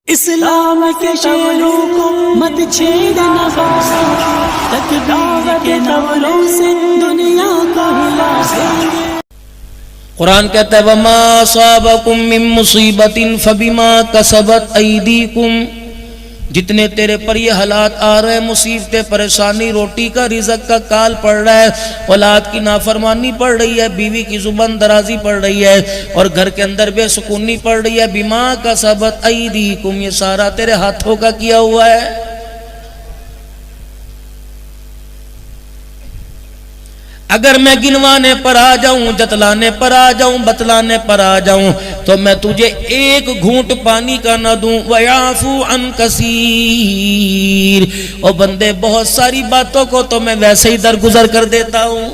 इस्लाम के शेरों को मत छेड़ना, तकबीर के नवरों से दुनिया को हिला देंगे। कुरान कहता है वमा असाबकुम मिन मुसीबतिन फबिमा कसबत ऐदीकुम, जितने तेरे पर ये हालात आ रहे हैं, मुसीबतें, परेशानी, रोटी का रिज़्क का काल पड़ रहा है, औलाद की नाफरमानी पड़ रही है, बीवी की जुबान दराजी पड़ रही है और घर के अंदर बेसुकूनी पड़ रही है, बिमा कसबत ऐदीकुम, ये सारा तेरे हाथों का किया हुआ है। अगर मैं गिनवाने पर आ जाऊं, जतलाने पर आ जाऊं, बतलाने पर आ जाऊं तो मैं तुझे एक घूंट पानी का न दूं। वयाफू अन कसीर, और बंदे बहुत सारी बातों को तो मैं वैसे ही दरगुजर कर देता हूं।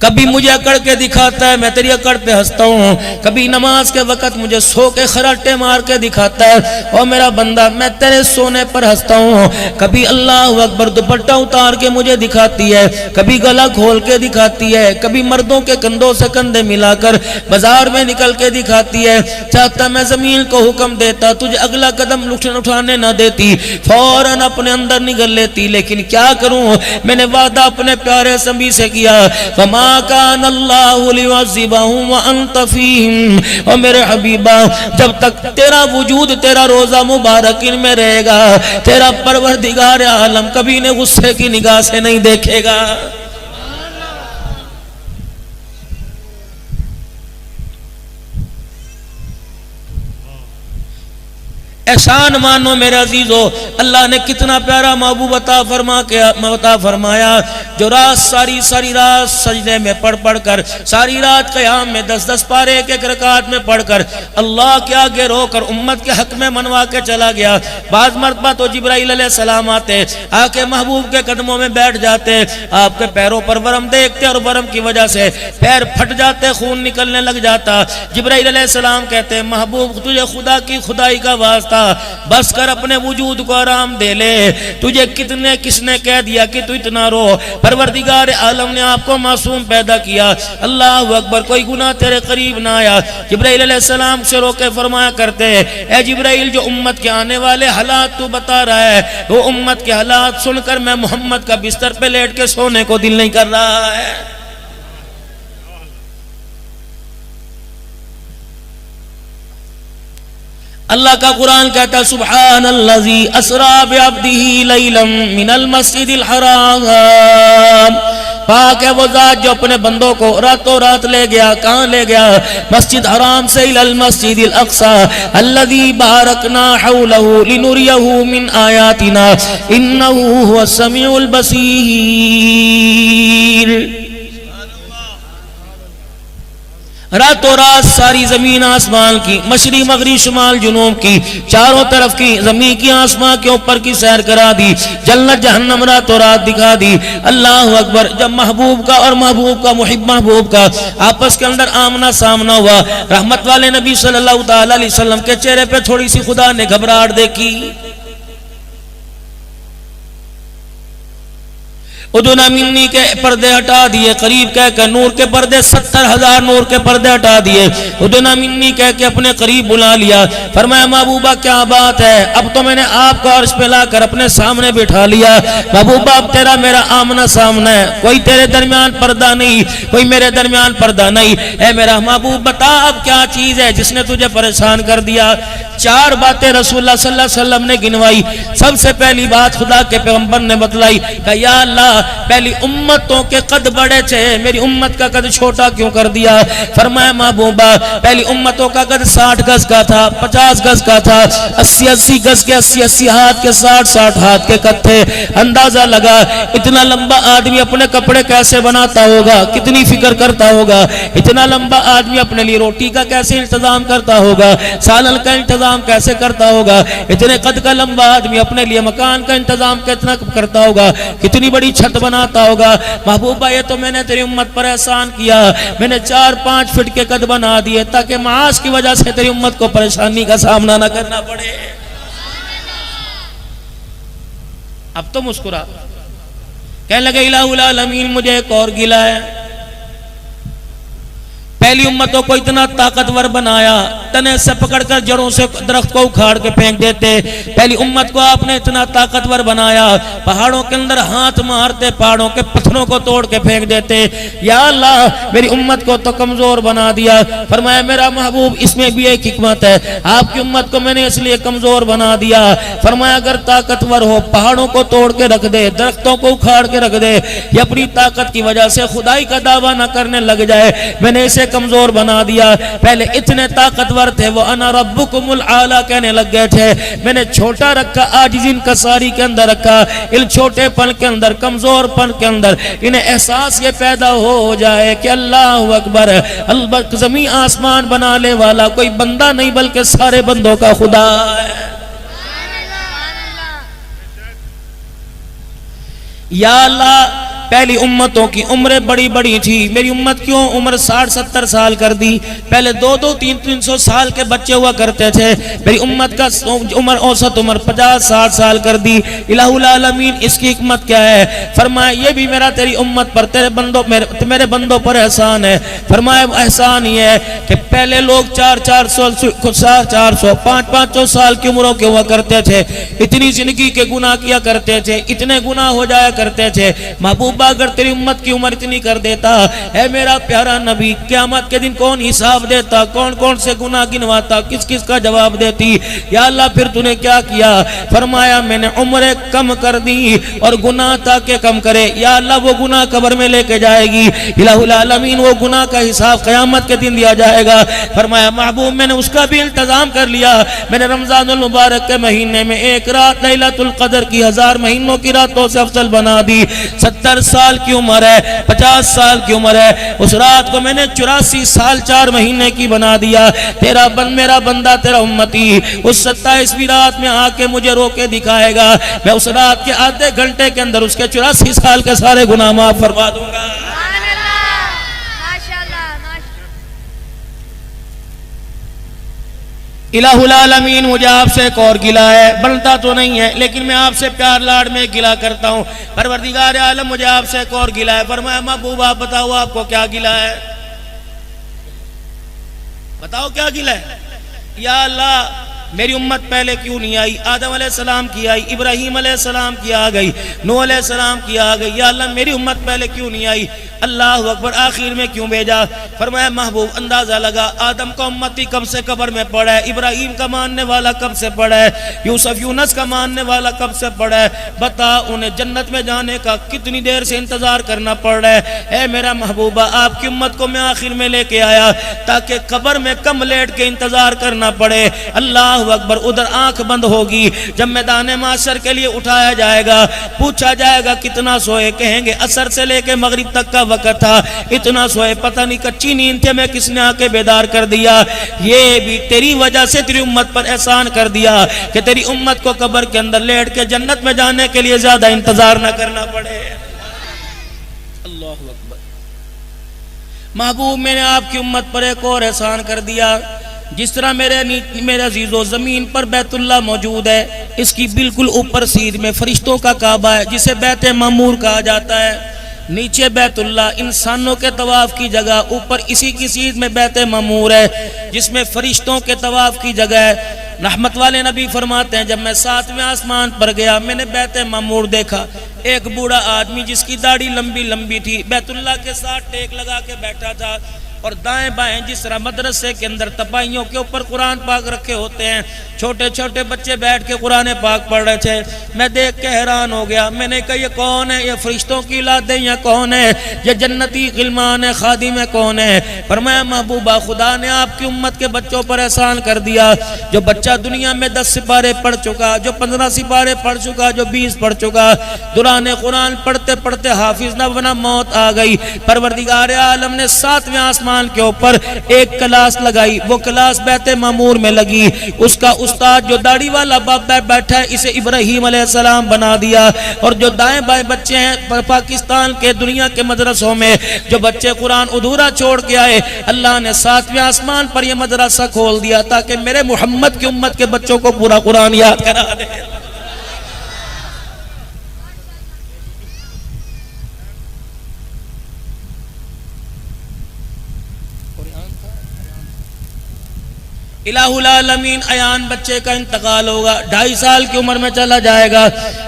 कभी मुझे अकड़ के दिखाता है, मैं तेरी अकड़ पे हंसता हूँ। कभी नमाज के वक़्त मुझे सो के खराटे मार के दिखाता है, और मेरा बंदा मैं तेरे सोने पर हंसता हूँ। कभी अल्लाह अकबर दुपट्टा उतार के मुझे दिखाती है, कभी गला खोल के दिखाती है, कभी मर्दों के कंधों से कंधे मिलाकर बाजार में निकल के दिखाती है। चाहता मैं जमीन को हुक्म देता, तुझे अगला कदम उठाने न देती, फौरन अपने अंदर निगल लेती। लेकिन क्या करूँ, मैंने वादा अपने प्यारे सभी से किया, और मेरे हबीबा जब तक तेरा वजूद, तेरा रोजा मुबारक इनमें रहेगा, तेरा परवरदिगार आलम कभी ने गुस्से की निगाह से नहीं देखेगा। एहसान मानो मेरे अजीजो, अल्लाह ने कितना प्यारा महबूब अता फरमाया, जो रात सारी रात सजदे में पढ़ कर, सारी रात क़याम में 10-10 पारे एक रकात में पढ़कर अल्लाह के आगे रोकर उम्मत के हक में मनवा के चला गया। बाज़ मरतबा तो जिब्राइल अलैहिस्सलाम आते, आके महबूब के कदमों में बैठ जाते, आपके पैरों पर वरम देखते और वरम की वजह से पैर फट जाते, खून निकलने लग जाता। जिब्राइल अलैहिस्सलाम कहते, महबूब तुझे खुदा की खुदाई का वास्ता, बस कर अपने वजूद को आराम दे ले, तुझे किसने कह दिया कि तू इतना रो। परवरदिगार आलम ने आपको मासूम पैदा किया, अल्लाह अकबर, कोई गुनाह तेरे करीब ना आया। जिब्राइल अलैहिस्सलाम से रोके फरमाया करते, ए जिब्राइल, जो उम्मत के आने वाले हालात तू बता रहा है, वो उम्मत के हालात सुनकर मैं मोहम्मद का बिस्तर पे लेट के सोने को दिल नहीं कर रहा है। अल्लाह का कुरान कहता है सुब्हानल्लज़ी असरा बिअब्दिही लैलन मिनल मस्जिदिल हराम, पाक है वो ज़ात जो अपने बंदों को रातों रात ले गया। कहाँ ले गया? मस्जिद हराम से इलल मस्जिदिल अक़सा अल्लज़ी बारकना हौलहु लिनुरियहु मिन आयातिना इन्नहु हुवस समीउल बसीर। रातों रात सारी जमीन आसमान की, मशरिक मगरिब शुमाल जुनूब की, चारों तरफ की जमीन की, आसमान के ऊपर की सैर करा दी, जन्नत जहन्नम रातों रात दिखा दी। अल्लाह अकबर। जब महबूब का और महबूब का, मुहिब महबूब का आपस के अंदर आमना सामना हुआ, रहमत वाले नबी सल्लल्लाहु ताला अलैहि वसल्लम के चेहरे पे थोड़ी सी खुदा ने घबराहट देखी। उदुना मिन्नी के पर्दे हटा दिए, करीब कह कर नूर के पर्दे 70,000 नूर के पर्दे हटा दिए। उदुना मिन्नी कह के अपने करीब बुला लिया। फरमाया महबूबा क्या बात है, अब तो मैंने आपको अर्श पे लाकर अपने सामने बिठा लिया। महबूबा अब तेरा मेरा आमना सामना है, कोई तेरे दरमियान पर्दा नहीं, कोई मेरे दरमियान पर्दा नहीं। ऐ मेरा महबूब बता अब क्या चीज है जिसने तुझे परेशान कर दिया। 4 बातें रसूलुल्लाह सल्लल्लाहु अलैहि वसल्लम ने गिनवाई। सबसे पहली बात खुदा के पैगंबर ने बतलाई, कहा या अल्लाह, पहली उम्मतों के कद बड़े थे, मेरी उम्मत का कद छोटा क्यों कर दिया। फरमाया महबूबा, पहली उम्मतों का कद 60 गज का था, 50 गज का था, 80-80 गज के, 80-80 हाथ के, 60-60 हाथ के कद थे। अंदाजा लगा इतना लंबा आदमी अपने कपड़े कैसे बनाता होगा, कितनी फिक्र करता होगा। इतना लंबा आदमी अपने लिए रोटी का कैसे इंतजाम करता होगा, सालन का इंतजाम कैसे करता होगा। इतने कद का लंबा आदमी अपने लिए मकान का इंतजाम कितना करता होगा, कितनी बड़ी छत बनाता होगा। महबूबा ये तो मैंने तेरी उम्मत पर एहसान किया, मैंने 4-5 फीट के कद बना दिए ताकि माश की वजह से तेरी उम्मत को परेशानी का सामना न करना पड़े। अब तो मुस्कुरा, कहने लगे इलाहुल आलमीन मुझे एक और गिला है। पहली उम्मतों को इतना ताकतवर बनाया, तने से पकड़कर जड़ों से दरख्त को उखाड़ के फेंक देते। पहली उम्मत को आपने इतना ताकतवर बनाया, पहाड़ों के अंदर हाथ मारते पहाड़ों के पत्थरों को तोड़ के फेंक देते। या अल्लाह मेरी उम्मत को तो कमजोर बना दिया। फरमाया मेरा महबूब इसमें भी एक हिकमत है, आपकी उम्मत को मैंने इसलिए कमजोर बना दिया। फरमाया अगर ताकतवर हो पहाड़ों को तोड़ के रख दे, दरख्तों को उखाड़ के रख दे, ये अपनी ताकत की वजह से खुदाई का दावा न करने लग जाए, मैंने इसे कमजोर बना दिया। पहले इतने ताकतवर थे वो अना रब्बुकुमुल आला कहने लग गए थे, मैंने छोटा रखा, आजिज़ कसारी के अंदर रखा। इन छोटेपन के अंदर, कमजोरपन के अंदर इन्हें एहसास ये पैदा हो जाए कि अल्लाह अकबर, अल्लाह जमीन आसमान बनाने वाला कोई बंदा नहीं बल्कि सारे बंदों का खुदा है। या अल्लाह पहली उम्मतों की उम्रें बड़ी बड़ी थी, मेरी उम्मत क्यों उम्र 60-70 साल कर दी? पहले 200, 300 साल के बच्चे हुआ करते थे, मेरी उम्मत का उम्र औसत उम्र 50-60 साल कर दी। इलाहुल आलमीन इसकी हिकमत क्या है? फरमाया ये भी मेरा तेरी उम्मत पर, तेरे बंदों मेरे बंदों पर एहसान है। फरमाया एहसान ये है कि पहले लोग 400-400 500 साल की उम्रों के हुआ करते थे, इतनी जिंदगी के गुनाह किया करते थे, इतने गुनाह हो जाया करते थे। महबूब अगर तेरी उम्मत की उम्र इतनी कर देता, है मेरा प्यारा नबी, क़यामत के दिन कौन हिसाब देता, कौन कौन से गुनाह गिनवाता, किस किस का जवाब देती? या अल्लाह फिर तूने क्या किया? फरमाया मैंने उम्र कम कर दी और गुनाह ताकि कम करे। या अल्लाह वो गुनाह कब्र में लेके जाएगी, इलाहुल आलमीन वो गुनाह का हिसाब क़यामत के दिन दिया जाएगा। फरमाया महबूब मैंने उसका भी इंतजाम कर लिया, मैंने रमजानुल मुबारक के महीने में एक रात लैलतुल क़द्र की 1000 महीनों की रातों से अफजल बना दी। 70 साल की उम्र है, 50 साल की उम्र है, उस रात को मैंने 84 साल 4 महीने की बना दिया। मेरा बंदा तेरा उम्मती उस 27वीं रात में आके मुझे रोके दिखाएगा, मैं उस रात के आधे घंटे के अंदर उसके 84 साल के सारे गुनाह माफ फरमा दूंगा। इलाहुल आलमीन मुझे आपसे एक और गिला है, बनता तो नहीं है लेकिन मैं आपसे प्यार लाड़ में गिला करता हूँ। परवरदिगार आलम मुझे आपसे एक और गिला है। फरमाया महबूब आप बताओ आपको क्या गिला है, बताओ क्या गिला है? या अल्लाह मेरी उम्मत पहले क्यों नहीं आई? आदम अलैहिस्सलाम की आई, इब्राहीम अलैहिस्सलाम की आ गई, नूह अलैहिस्सलाम की आ गई। या अल्लाह मेरी उम्मत पहले क्यों नहीं आई? अल्लाह अकबर आखिर में क्यों भेजा? फरमाया महबूब अंदाजा लगा, आदम का उम्मती कब से कब्र में पड़ा है, इब्राहीम का मानने वाला कब से पड़ा है, यूसुफ यूनुस का मानने वाला कब से पड़ा है? बता उन्हें जन्नत में जाने का कितनी देर से इंतजार करना पड़ रहा है? ऐ मेरा महबूबा आपकी उम्मत को मैं आखिर में लेके आया ताकि कब्र में कम लेट के इंतजार करना पड़े। अल्लाह अकबर उधर आंख बंद होगी, जब मैदान माशर के लिए उठाया जाएगा, पूछा जाएगा कितना सोए, कहेंगे असर से लेके मगरिब तक का वक्त था, इतना सोए पता नहीं कच्ची नींद थे में किसने आके बेदार कर दिया। ये भी तेरी वजह से तेरी उम्मत पर एहसान कर दिया कि तेरी उम्मत को कब्र के अंदर लेट के जन्नत में जाने के लिए ज्यादा इंतजार न करना पड़े। अल्लाह अकबर। महबूब मैंने आपकी उम्मत पर एक और एहसान कर दिया, जिस तरह मेरे अजीजों जमीन पर बैतुल्लाह मौजूद है, इसकी बिल्कुल ऊपर सीध में फरिश्तों का काबा है जिसे बैत मामूर कहा जाता है, नीचे बैतुल्लाह इंसानों के तवाफ की जगह, ऊपर इसी की सीध में बैत मामूर है जिसमें फरिश्तों के तवाफ की जगह है। रहमत वाले नबी फरमाते हैं जब मैं 7वें आसमान पर गया मैंने बैत मामूर देखा, एक बूढ़ा आदमी जिसकी दाढ़ी लंबी लंबी थी बैतुल्लाह के साथ टेक लगा के बैठा था, और दाएं बाएं जिस तरह मदरसे के अंदर तपाइयों के ऊपर कुरान पाक रखे होते हैं, छोटे छोटे बच्चे बैठ के कुरान पाक पढ़ रहे थे। मैं देख के हैरान हो गया, मैंने कहा ये कौन है, ये फरिश्तों की औलाद है या कौन है, ये जन्नती गिलमान है, खादिम है, कौन है? फरमाया महबूबा खुदा ने आपकी उम्मत के बच्चों पर एहसान कर दिया। जो बच्चा दुनिया में 10 सिपारे पढ़ चुका, जो 15 सिपारे पढ़ चुका, जो 20 पढ़ चुका, दुराने कुरान पढ़ते पढ़ते हाफिज न बना, मौत आ गई। परवरदिगार आलम ने 7वें आसमान के ऊपर एक क्लास लगाई, वो क्लास बैते मामूर में लगी। उसका उस्ताद जो दाढ़ी वाला बाप बैठा है इसे इब्राहीम अलैहिस्सलाम बना दिया, और जो दाएं बाएं बच्चे हैं पाकिस्तान के दुनिया के मदरसों में जो बच्चे कुरान अधूरा छोड़ के आए, अल्लाह ने 7वें आसमान पर यह मदरसा खोल दिया ताकि मेरे मोहम्मद की उम्मत के बच्चों को पूरा कुरान याद करा दे। इलाहुल आलमीन अयान बच्चे का इंतकाल होगा, 2.5 साल की उम्र में चला जाएगा।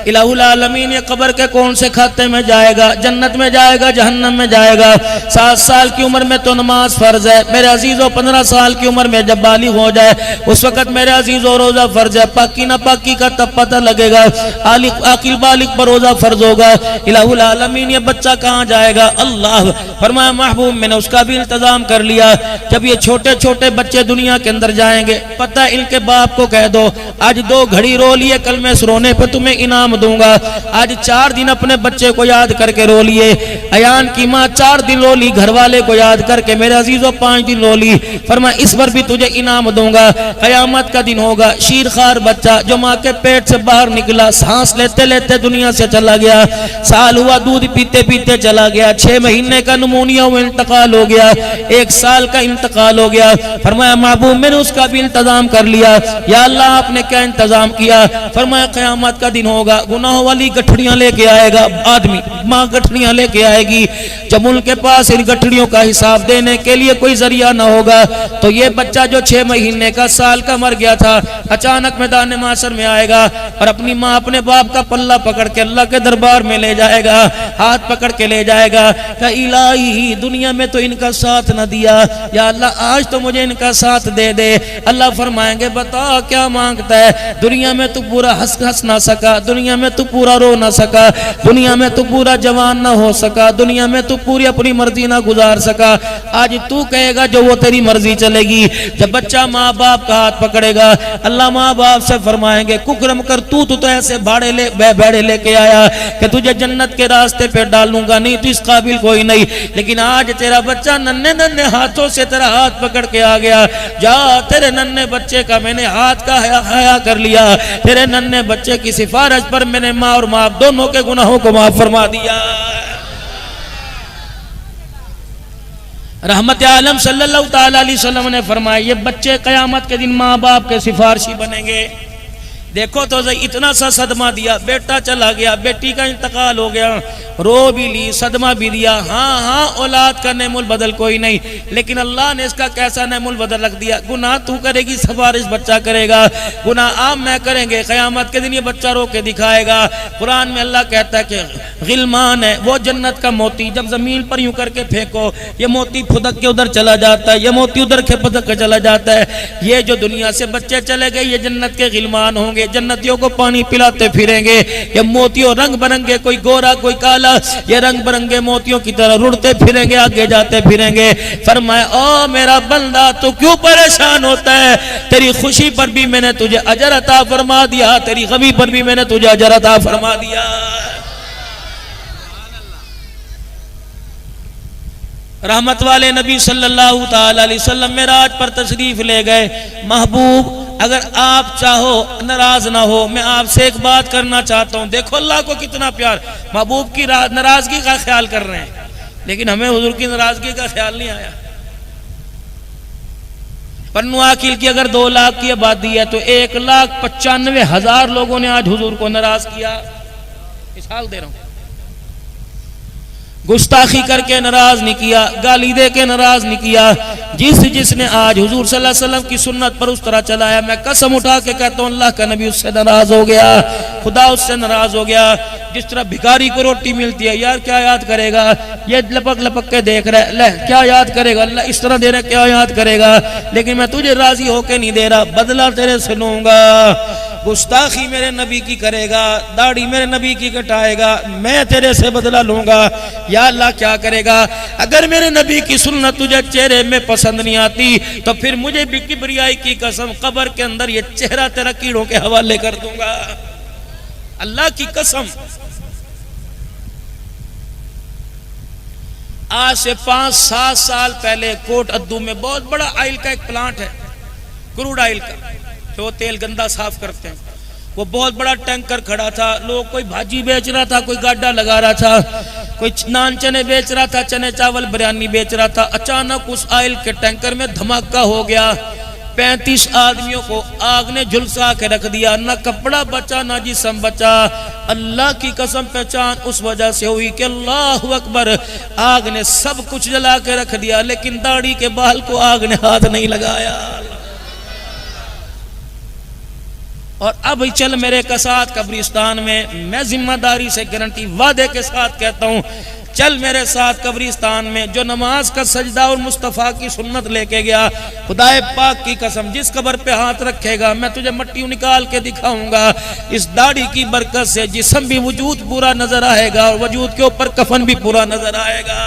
इलाहुल आलमीन ये कब्र के कौन से खाते में जाएगा, जन्नत में जाएगा जहन्नम में जाएगा। 7 साल की उम्र में तो नमाज फर्ज है मेरे अजीजों, 15 साल की उम्र में जब बालिग हो जाए उस वक्त मेरे अजीजों रोजा फर्ज है। पाकी ना पाकी का तब पता लगेगा, आकिल बालिग पर रोजा फर्ज होगा। इलाहुल आलमीन ये बच्चा कहाँ जाएगा? अल्लाह फरमाया महबूब मैंने उसका भी इंतजाम कर लिया। जब ये छोटे छोटे बच्चे दुनिया के अंदर जाएंगे, पता इनके बाप को कह दो आज 2 घड़ी रो लिए, कल मैं इस रोने पे तुम्हें इनाम दूंगा। आज 4 दिन अपने बच्चे को याद करके रो लिए। अयान की माँ 4 दिन रो ली, घर वाले को याद करके मेरे अजीजों 5 दिन रो ली। फरमाया इस पर भी तुझे इनाम दूंगा। कयामत का दिन होगा, शीरखार बच्चा जो माँ के पेट से बाहर निकला, सांस लेते लेते दुनिया से चला गया, साल हुआ दूध पीते पीते चला गया, 6 महीने का नमूनिया हुआ इंतकाल हो गया, 1 साल का इंतकाल हो गया। फरमाया महबूब मैंने उसका भी इंतजाम कर लिया। या अल्लाह आपने क्या इंतजाम किया? फरमाया क़यामत का दिन होगा, गुनाहों वाली गठड़ियां लेके आएगा आदमी, माँ गठड़ियां लेके आएगी। जब उनके पास इन गठड़ियों का हिसाब देने के लिए कोई जरिया ना होगा तो ये बच्चा जो 6 महीने का साल का मर गया था अचानक मैदान माशर में आएगा और अपनी माँ अपने बाप का पल्ला पकड़ के अल्लाह के दरबार में ले जाएगा, हाथ पकड़ के ले जाएगा। का इलाही दुनिया में तो इनका साथ न दिया, या अल्लाह आज तो मुझे इनका साथ दे दे। अल्लाह फरमाएंगे बता क्या मांगता है? दुनिया में तू पूरा हंस ना सका, दुनिया में तू पूरा रो ना सका, दुनिया में तू पूरा जवान ना हो सका, दुनिया में तू पूरी अपनी मर्जी ना गुजार सका। आज तू कहेगा जो वो तेरी मर्जी चलेगी। जब बच्चा माँ बाप का हाथ पकड़ेगा अल्लाह माँ बाप से फरमाएंगे कुकरम कर, तू तो ऐसे भेड़े लेके आया कि तुझे जन्नत के रास्ते पे डालूंगा, नहीं तू इस काबिल कोई नहीं। लेकिन आज तेरा बच्चा नन्हे नन्हे हाथों से तेरा हाथ पकड़ के आ गया, जा तेरे नन्हे बच्चे का मैंने हाथ का हया कर लिया, तेरे नन्हे बच्चे की सिफारिश पर मैंने माँ और बाप दोनों के गुनाहों को माफ फरमा दिया। रहमत आलम सल्लल्लाहु ताला अलैहि वसल्लम ने फरमाया ये बच्चे कयामत के दिन माँ बाप के सिफारशी बनेंगे। देखो तो इतना सा सदमा दिया, बेटा चला गया, बेटी का इंतकाल हो गया, रो भी ली, सदमा भी दिया। हाँ हाँ औलाद का नेमुल बदल कोई नहीं, लेकिन अल्लाह ने इसका कैसा नेमुल बदल रख दिया। गुनाह तू करेगी, सिफारिश बच्चा करेगा, गुनाह आप मैं करेंगे, क़यामत के दिन ये बच्चा रो के दिखाएगा। कुरान में अल्लाह कहता है कि गिलमान है वो जन्नत का मोती, जब जमीन पर यूं करके फेंको ये मोती फुदक के उधर चला जाता है, ये मोती उधर के फुदक के चला जाता है। ये जो दुनिया से बच्चे चले गए ये जन्नत के गिलमान होंगे, जन्नतियों को पानी पिलाते फिरेंगे। ये मोतियों रंग बिरंगे, कोई गोरा कोई काला, ये रंग बिरंगे मोतियों की तरह रुड़ते फिरेंगे, आगे जाते फिरेंगे। फरमाया ओ मेरा बंदा तू क्यों परेशान होता है? तेरी खुशी पर भी मैंने तुझे अजर अता फरमा दिया, तेरी गमी पर भी मैंने तुझे अजर अता फरमा दिया। रहमत वाले नबी सल्लल्लाहु ताला अलैहि वसल्लम मेराज पर तशरीफ ले गए। महबूब अगर आप चाहो नाराज ना हो, मैं आपसे एक बात करना चाहता हूं। देखो अल्लाह को कितना प्यार, महबूब की नाराजगी का ख्याल कर रहे हैं, लेकिन हमें हुजूर की नाराजगी का ख्याल नहीं आया। पन्नू आकिल की अगर 2 लाख की आबादी है तो 1,95,000 लोगों ने आज हुजूर को नाराज किया। मिसाल दे रहा हूं, गुस्ताखी करके नाराज नहीं किया, गाली दे के नाराज नहीं किया। जिसने आज हुजूर सल्लल्लाहु अलैहि वसल्लम की सुन्नत पर उस तरह चलाया, मैं कसम उठा के कहता हूं अल्लाह का नबी उससे नाराज हो गया, खुदा उससे नाराज हो गया। जिस तरह भिखारी को रोटी मिलती है, यार क्या याद करेगा, ये लपक लपक के देख रहा है, ले क्या याद करेगा, अल्लाह इस तरह दे रहा है क्या याद करेगा, लेकिन मैं तुझे राजी होके नहीं दे रहा, बदला तेरे से लूंगा। गुस्ताखी मेरे नबी की करेगा, दाढ़ी मेरे नबी की कटाएगा, मैं तेरे से बदला लूंगा। या अल्लाह क्या करेगा? अगर मेरे नबी की सुन्नत तुझे चेहरे में पसंद नहीं आती तो फिर मुझे भी किबरियाई की कसम कब्र के अंदर ये चेहरा तेरा कीड़ों के हवाले कर दूंगा। अल्लाह की कसम। आज से 5-7 साल पहले कोट अद्दू में बहुत बड़ा ऑयल का एक प्लांट है, क्रूड ऑयल का, जो तेल गंदा साफ करते हैं। वो बहुत बड़ा टैंकर खड़ा था, लोग कोई भाजी बेच रहा था, कोई गाड्डा लगा रहा था, कोई नान चने बेच रहा था, चने चावल बिरयानी बेच रहा था। अचानक उस ऑयल के टैंकर में धमाका हो गया, 35 आदमियों को आग ने झुलसा के रख दिया, ना कपड़ा बचा ना जिस्म बचा। अल्लाह की कसम पहचान उस वजह से हुई कि अल्लाहु अकबर, आग ने सब कुछ जला के रख दिया, लेकिन दाढ़ी के बाल को आग ने हाथ नहीं लगाया। और अब चल मेरे के साथ कब्रिस्तान में। मैं जिम्मेदारी से गारंटी वादे के साथ कहता हूँ, चल मेरे साथ कब्रिस्तान में। जो नमाज का सजदा और मुस्तफ़ा की सुन्नत लेके गया, खुदाए पाक की कसम, जिस कब्र पे हाथ रखेगा मैं तुझे मट्टी निकाल के दिखाऊंगा। इस दाढ़ी की बरकत से जिस्म भी वजूद पूरा नजर आएगा और वजूद के ऊपर कफन भी पूरा नजर आएगा।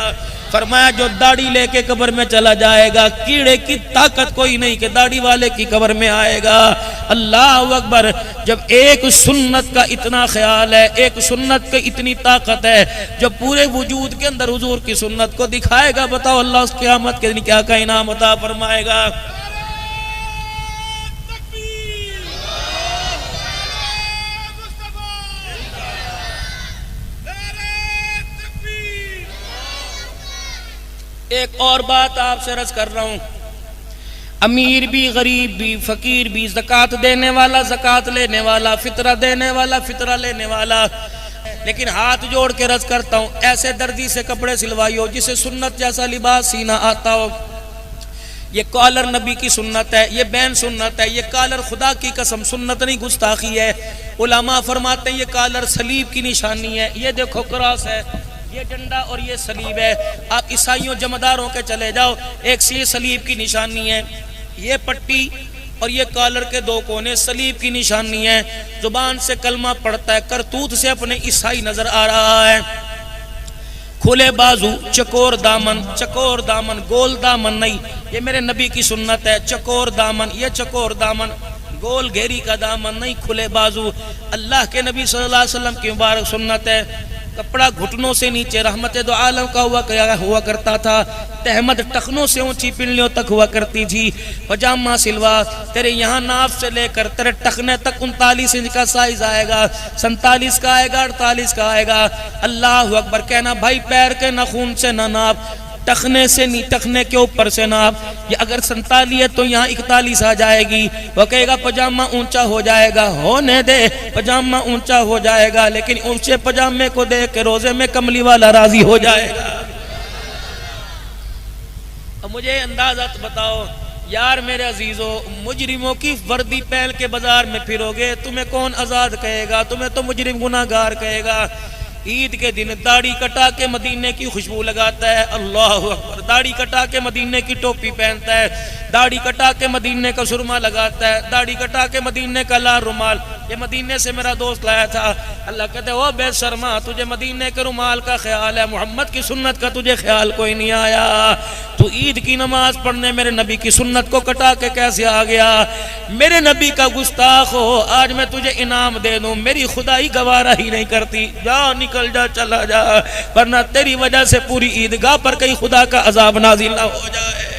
फरमाया जो दाढ़ी लेके कब्र में चला जाएगा, कीड़े की ताकत कोई नहीं कि दाढ़ी वाले की कब्र में आएगा। अल्लाह अकबर। जब एक सुन्नत का इतना ख्याल है, एक सुन्नत की इतनी ताकत है, जो पूरे वजूद के अंदर हुजूर की सुन्नत को दिखाएगा, बताओ अल्लाह उस क़यामत के दिन क्या का इनाम अता फरमाएगा। एक और बात आपसे अर्ज कर रहा हूं, अमीर भी, गरीब भी, फकीर भी, ज़कात देने वाला, ज़कात लेने वाला, फितरा देने वाला, फितरा लेने वाला, लेकिन हाथ जोड़ के अर्ज करता हूं, ऐसे दर्जी से कपड़े सिलवाइयो जिसे सुन्नत जैसा लिबास सीना आता हो। ये कॉलर नबी की सुन्नत है, ये बैन सुन्नत है, ये कॉलर खुदा की कसम सुन्नत नहीं गुस्ताखी है। उलमा फरमाते हैं ये कॉलर सलीब की निशानी है। ये देखो क्रॉस है, ये डंडा और ये सलीब है। आप ईसाइयों जमादारों के चले जाओ, एक से सलीब की निशानी है, ये पट्टी और ये कॉलर के दो कोने सलीब की निशानी है। जुबान से कलमा पढ़ता है, करतूत से अपने ईसाई नजर आ रहा है। खुले बाजू, चकोर दामन, चकोर दामन, गोल दामन नहीं, ये मेरे नबी की सुन्नत है। चकोर दामन, ये चकोर दामन, गोल घेरी का दामन नहीं, खुले बाजू। अल्लाह के नबी सल्लल्लाहु अलैहि वसल्लम की मुबारक सुन्नत है। कपड़ा घुटनों से नीचे रहमत दो आलम का हुआ करता था। तहमद टखनों से ऊंची पिंडलियों तक हुआ करती थी। पजामा सिलवा, तेरे यहाँ नाफ से लेकर तेरे टखने तक 39 इंच का साइज आएगा, 47 का आएगा, 48 का आएगा। अल्लाह अकबर। कहना भाई पैर के नाखून से ना नाप, टखने से नहीं, टखने के ऊपर से नाप। ये अगर 47 है तो यहाँ 41 आ जाएगी। वो कहेगा पजामा ऊंचा हो जाएगा, होने दे, पजामा ऊंचा हो जाएगा, लेकिन ऊंचे पजामे को देख के रोजे में कमली वाला राजी हो जाएगा। अब मुझे अंदाजा बताओ यार मेरे अजीजों, मुजरिमों की वर्दी पहन के बाजार में फिरोगे, तुम्हें कौन आजाद कहेगा? तुम्हें तो मुजरिम गुनाहगार कहेगा। ईद के दिन दाढ़ी कटा के मदीने की खुशबू लगाता है, अल्लाह अकबर। दाढ़ी कटा के मदीने की टोपी पहनता है, दाढ़ी कटा के मदीने का सुरमा लगाता है, दाढ़ी कटा के मदीने का लाल रुमाल। ये मदीने से मेरा दोस्त लाया था। अल्लाह कहते ओ बेशर्मा, तुझे मदीने के रुमाल का ख्याल है, मोहम्मद की सुन्नत का तुझे ख्याल कोई नहीं आया। तू ईद की नमाज पढ़ने मेरे नबी की सुन्नत को कटा के कैसे आ गया? मेरे नबी का गुस्ताख हो, आज मैं तुझे इनाम दे दूं, मेरी खुदाई गवारा ही नहीं करती। जा निकल जा, चला जा, वरना तेरी वजह से पूरी ईदगाह पर कहीं खुदा का अजाब नाजिल ना हो जाए।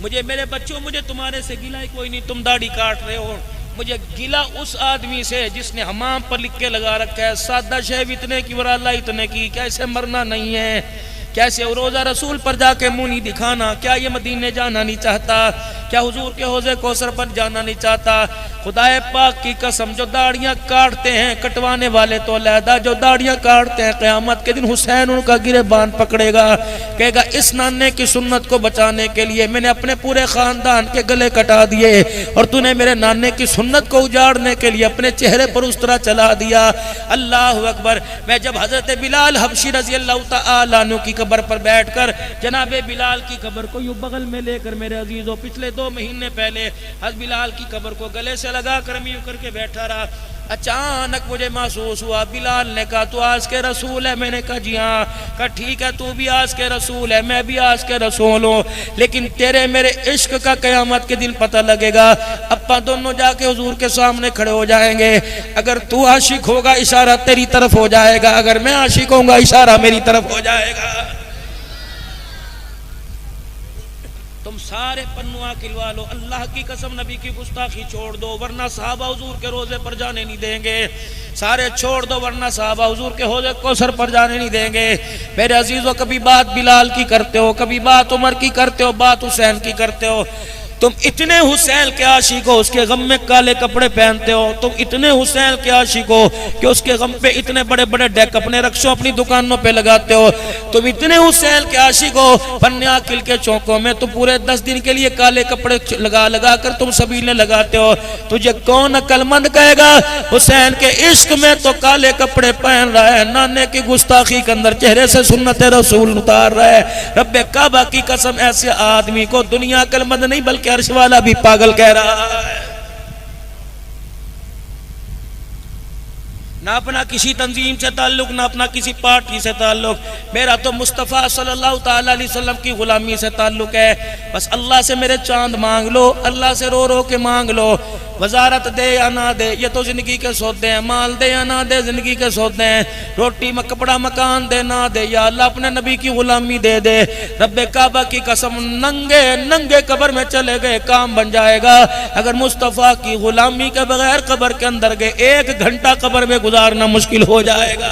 मुझे मेरे बच्चों, मुझे तुम्हारे से गिला ही कोई नहीं, तुम दाढ़ी काट रहे हो। मुझे गिला उस आदमी से जिसने हमाम पर लिख के लगा रखा है सादा शेव इतने की वराला इतने की। कैसे मरना नहीं है, कैसे रोजा रसूल पर जाके मुंह नहीं दिखाना। क्या ये मदीने जाना नहीं चाहता? क्या हुजूर के हौज़े कौसर पर जाना नहीं चाहता? खुदाए पाक की कसम, जो दाढ़ियां काटते हैं, कटवाने वाले तो अलहदा, जो दाढ़ियां काटते हैं क़यामत के दिन हुसैन उनका गिरेबान पकड़ेगा, कहेगा इस नाने की सुन्नत को बचाने के लिए मैंने अपने पूरे खानदान के गले कटा दिए और तूने मेरे नाने की सुन्नत को उजाड़ने के लिए अपने चेहरे पर उस तरह चला दिया। अल्लाह अकबर। मैं जब हजरत बिलाल हबशी रज़ी अल्लाह तआला अन्हु की कब्र पर बैठकर जनाबे बिलाल की कब्र को यूं बगल में लेकर मेरे अजीजों, पिछले 2 महीने पहले हज बिलाल की कब्र को गले से लगा कर यूं करके बैठा रहा। अचानक मुझे महसूस हुआ, बिलाल ने कहा तू आज के रसूल है? मैंने कहा जी हाँ। कहा ठीक है, तू भी आज के रसूल है, मैं भी आज के रसूल हूँ, लेकिन तेरे मेरे इश्क का क़यामत के दिन पता लगेगा। अपा दोनों जाके हुजूर के सामने खड़े हो जाएंगे। अगर तू आशिक होगा इशारा तेरी तरफ हो जाएगा, अगर मैं आशिक होऊंगा इशारा मेरी तरफ हो जाएगा। तुम सारे पन्नुआ खिलवा लो, अल्लाह की कसम नबी की गुस्ताखी छोड़ दो, वरना साहबा हुजूर के रोजे पर जाने नहीं देंगे। सारे छोड़ दो, वरना साहबा हुजूर के हौज़े कौसर पर जाने नहीं देंगे। मेरे अजीजों, कभी बात बिलाल की करते हो, कभी बात उमर की करते हो, बात हुसैन की करते हो। तुम इतने हुसैन के आशिक हो, उसके गम में काले कपड़े पहनते हो। तुम इतने हुसैन के आशिक हो कि उसके गम पे इतने बड़े बड़े डेक अपने रक्षों अपनी दुकानों पे लगाते हो। तुम इतने हुसैन के आशिक हो, बन्ने आकिल के चौकों में तुम पूरे 10 दिन के लिए काले कपड़े लगा लगा कर तुम सबीले लगाते हो। तुझे कौन अक्लमंद कहेगा हुसैन के इश्क में तो काले कपड़े पहन रहा है, नाने की गुस्ताखी के अंदर चेहरे से सुन्नत रसूल उतार रहा है। रब्बे काबा की कसम, ऐसे आदमी को दुनिया अक्लमंद नहीं बल्कि अर्श वाला भी पागल कह रहा है। ना अपना किसी तंजीम से ताल्लुक, ना अपना किसी पार्टी से ताल्लुक, मेरा तो मुस्तफ़ा सल्लल्लाहु ताला अलैहि वसल्लम की गुलामी से ताल्लुक है। बस अल्लाह से मेरे चांद मांग लो, अल्लाह से रो रो के मांग लो। वजारत दे या ना दे ये तो जिंदगी के सौदे हैं, माल दे या ना दे जिंदगी के सौदे हैं, रोटी में कपड़ा मकान दे ना दे, या अल्लाह अपने नबी की गुलामी दे दे। रब्बे काबा की कसम, नंगे नंगे कब्र में चले गए काम बन जाएगा। अगर मुस्तफ़ा की गुलामी के बगैर कब्र के अंदर गए 1 घंटा कब्र में गुजारना मुश्किल हो जाएगा।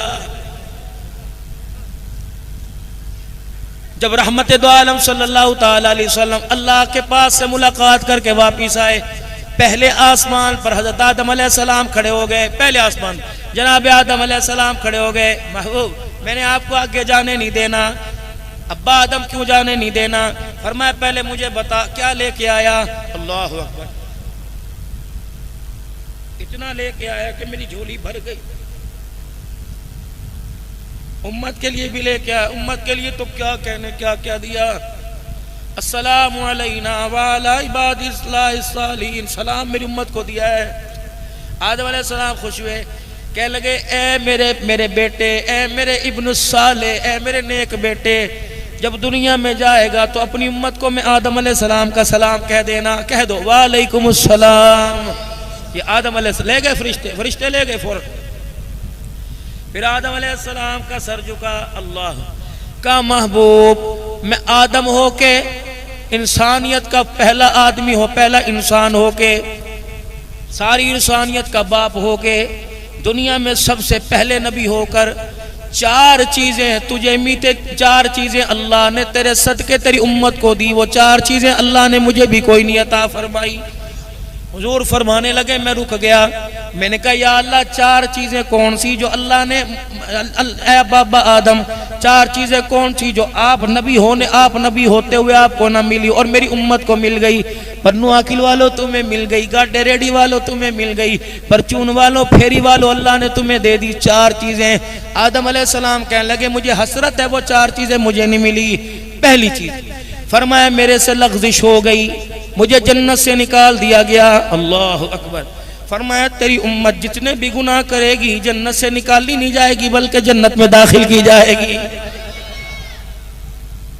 जब रहमत दो आलम सल्लल्लाहु ताला अलैहि वसल्लम अल्लाह के पास से मुलाकात करके वापिस आए, पहले आसमान पर हजरत आदम अलैहिस्सलाम खड़े हो गए। पहले आसमान जनाब आदम अलैहिस्सलाम खड़े हो गए, महबूब मैंने आपको आगे जाने नहीं देना, अब्बा आदम क्यों जाने नहीं देना? फरमाया पहले मुझे बता क्या लेके आया? अल्लाह हू अकबर, इतना लेके आया कि मेरी झोली भर गई। उम्मत के लिए भी लेके आया, उम्मत के लिए तो क्या कहने क्या क्या दिया। अस्सलामु अलैना व अला इबादिल्लाहिस सालिहीन, सलाम मेरी उम्मत को दिया है। आदम अलैहिस्सलाम खुश हुए, कह लगे ए मेरे बेटे, ए मेरे इब्न साले, ए मेरे नेक बेटे, जब दुनिया में जाएगा तो अपनी उम्मत को मैं आदम अलैहिस्सलाम का सलाम कह देना, कह दो वालेकुमुस सलाम। ये आदम अलैहिस्सलाम ले गए, फरिश्ते ले गए फौरन। फिर आदम अलैहिस्सलाम का सर झुका, अल्लाह का महबूब मैं आदम हो के इंसानियत का पहला आदमी हो, पहला इंसान हो के, सारी इंसानियत का बाप हो के, दुनिया में सबसे पहले नबी होकर 4 चीजें तुझे मीते, 4 चीजें अल्लाह ने तेरे सदके तेरी उम्मत को दी, वो 4 चीजें अल्लाह ने मुझे भी कोई नहीं अता फरमाई। हुजूर फरमाने लगे, मैं रुक गया, मैंने कहा या अल्लाह 4 चीजें कौन सी जो अल्लाह ने, बाबा आदम 4 चीजें कौन सी जो आप नबी होते हुए आपको ना मिली और मेरी उम्मत को मिल गई? पन्नू आकिल वालों तुम्हें मिल गई, गाडे रेडी वालों तुम्हें मिल गई, परचून वालों फेरी वालों अल्लाह ने तुम्हें दे दी 4 चीजें। आदम अलैहिस्सलाम कहने लगे मुझे हसरत है वो 4 चीजें मुझे नहीं मिली। पहली चीज फरमाया मेरे से लग़्ज़िश हो गई, मुझे जन्नत से निकाल दिया गया। अल्लाह अकबर। फरमाया तेरी उम्मत जितने भी गुनाह करेगी जन्नत से निकाली नहीं जाएगी बल्कि जन्नत में दाखिल की जाएगी।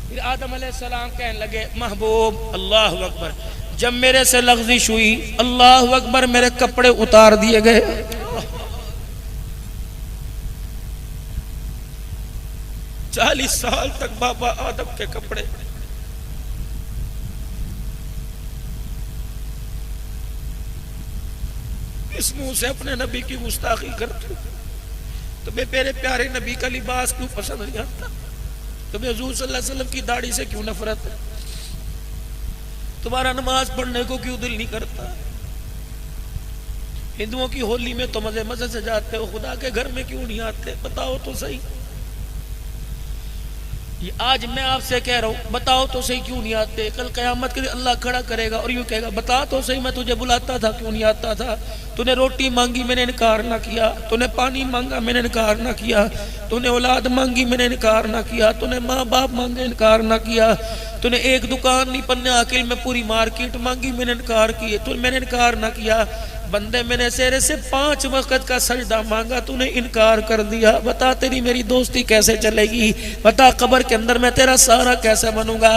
फिर आदम अलैहिस्सलाम कहने लगे महबूब अल्लाह अकबर, जब मेरे से लग़्ज़िश हुई अल्लाह अकबर मेरे कपड़े उतार दिए गए। 40 साल तक बाबा आदम के कपड़े, इस मुंह से अपने नबी की गुस्ताखी करते, तुम्हें मेरे प्यारे नबी का लिबास क्यों पसंद नहीं आता? तुम्हें हुजूर सल्लल्लाहु अलैहि वसल्लम की दाढ़ी से क्यों नफरत है? तुम्हारा नमाज पढ़ने को क्यों दिल नहीं करता? हिंदुओं की होली में तो मजे मजे से जाते हो, खुदा के घर में क्यों नहीं आते? बताओ तो सही। ये आज मैं आपसे कह रहा हूं, बताओ तो सही क्यों नहीं आते? कल क़यामत के दिन अल्लाह खड़ा करेगा और यूं कहेगा बता तो सही मैं तुझे बुलाता था क्यों नहीं आता था? तूने रोटी मांगी मैंने इनकार ना किया, तूने पानी मांगा मैंने इनकार ना किया, तूने औलाद मांगी मैंने इनकार ना किया, तूने माँ बाप मांगे इनकार ना किया, तूने एक दुकान नहीं पन्ने आकिल में पूरी मार्केट मांगी मैंने इनकार किए, तूने मैंने इनकार ना किया। बंदे मैंने तेरे से 5 वक्त का सजदा मांगा तूने इनकार कर दिया। बता तेरी मेरी दोस्ती कैसे चलेगी? बता कब्र के अंदर मैं तेरा सहारा कैसे बनूंगा?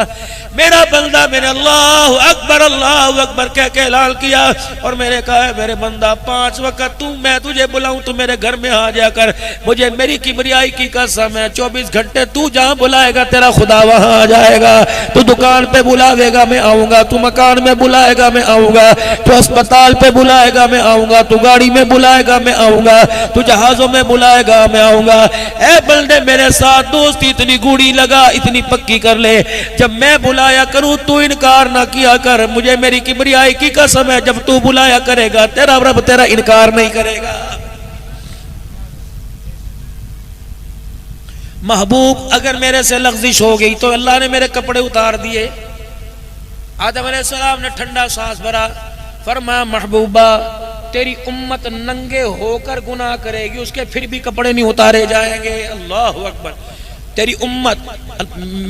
मेरा बंदा मैंने अल्लाह अकबर कह के ऐलान किया और मैंने कहा है मेरे बंदा 5 वक्त तू मैं तुझे बुलाऊं तू मेरे घर में आ जाकर, मुझे मेरी किबरियाई की कसम है 24 घंटे तू जहां बुलाएगा तेरा खुदा वहां आ जाएगा। तू दुकान पे बुलावेगा मैं आऊंगा, तू मकान में बुलाएगा मैं आऊंगा, तू अस्पताल पे बुलाएगा बुलाएगा मैं आऊंगा, तू गाड़ी में बुलाएगा मैं आऊंगा, तू जहाजों में बुलाएगा मैं आऊंगा। ए बंदे मेरे साथ दोस्ती इतनी गूढ़ी लगा, इतनी पक्की कर ले, जब मैं बुलाया करूं तू इनकार ना किया कर। मुझे मेरी किबरियाई की कसम है, जब तू बुलाया करेगा तेरा रब तेरा इनकार नहीं करेगा। महबूब अगर मेरे से लग़्ज़िश हो गई तो अल्लाह ने मेरे कपड़े उतार दिए। आदम अलैहिस्सलाम ने ठंडा सांस भरा, फरमाया महबूबा तेरी उम्मत नंगे होकर गुनाह करेगी, उसके फिर भी कपड़े नहीं उतारे जाएंगे। अल्लाहु अकबर। तेरी उम्मत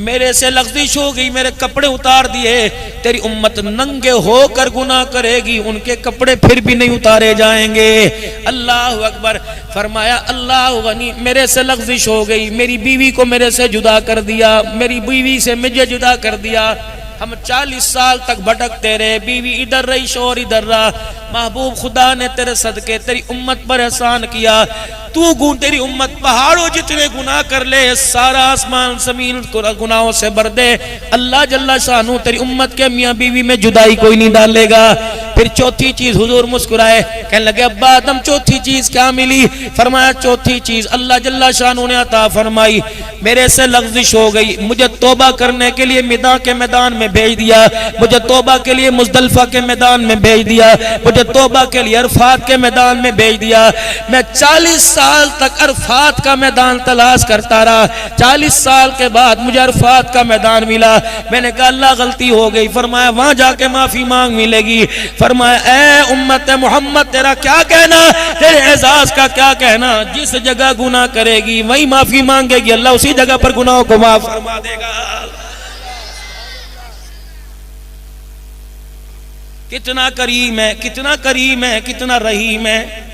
मेरे से लग़्ज़िश हो गई, मेरे कपड़े उतार दिए, तेरी उम्मत नंगे होकर गुनाह करेगी, उनके कपड़े फिर भी नहीं उतारे जाएंगे। अल्लाहु अकबर। फरमाया अल्लाह गनी, मेरे से लग़्ज़िश हो गई, मेरी बीवी को मेरे से जुदा कर दिया, मेरी बीवी से मुझे जुदा कर दिया, हम 40 साल तक भटकते रहे, बीवी इधर रही शोर इधर रहा। महबूब खुदा ने तेरे सदके तेरी उम्मत पर एहसान किया, तू तेरी उम्मत पहाड़ों जितने गुनाह कर ले, सारा आसमान जमीन गुनाहों से भर दे, अल्लाह जल्ला शानू तेरी उम्मत के मियाँ बीवी में जुदाई कोई नहीं डालेगा। फिर चौथी चीज, हुजूर मुस्कुराए, कहने लगे अब्बा आदम चौथी चीज क्या मिली? फरमाया चौथी चीज अल्लाह जल्ला शानू ने अता फरमाई, मेरे से लग़्ज़िश हो गई, मुझे तौबा करने के लिए मिदा के मैदान में भेज दिया, मुझे तौबा के लिए मुज़दलिफ़ा के मैदान में भेज दिया, मुझे तौबा के लिए अरफात के मैदान में भेज दिया। मैं 40 साल तक अरफात का मैदान तलाश करता रहा, 40 साल के बाद मुझे अरफात का मैदान मिला। मैंने कहा अल्लाह गलती हो गई। फरमाया वहां जाके माफी मांग मिलेगी। फरमाया ए उम्मत मोहम्मद तेरा क्या कहना, तेरे एजाज का क्या कहना, जिस जगह गुनाह करेगी वही माफी मांगेगी, अल्लाह उसी जगह पर गुनाहों को माफ फरमा देगा। कितना करीम है, कितना करीम है, कितना रहीम है।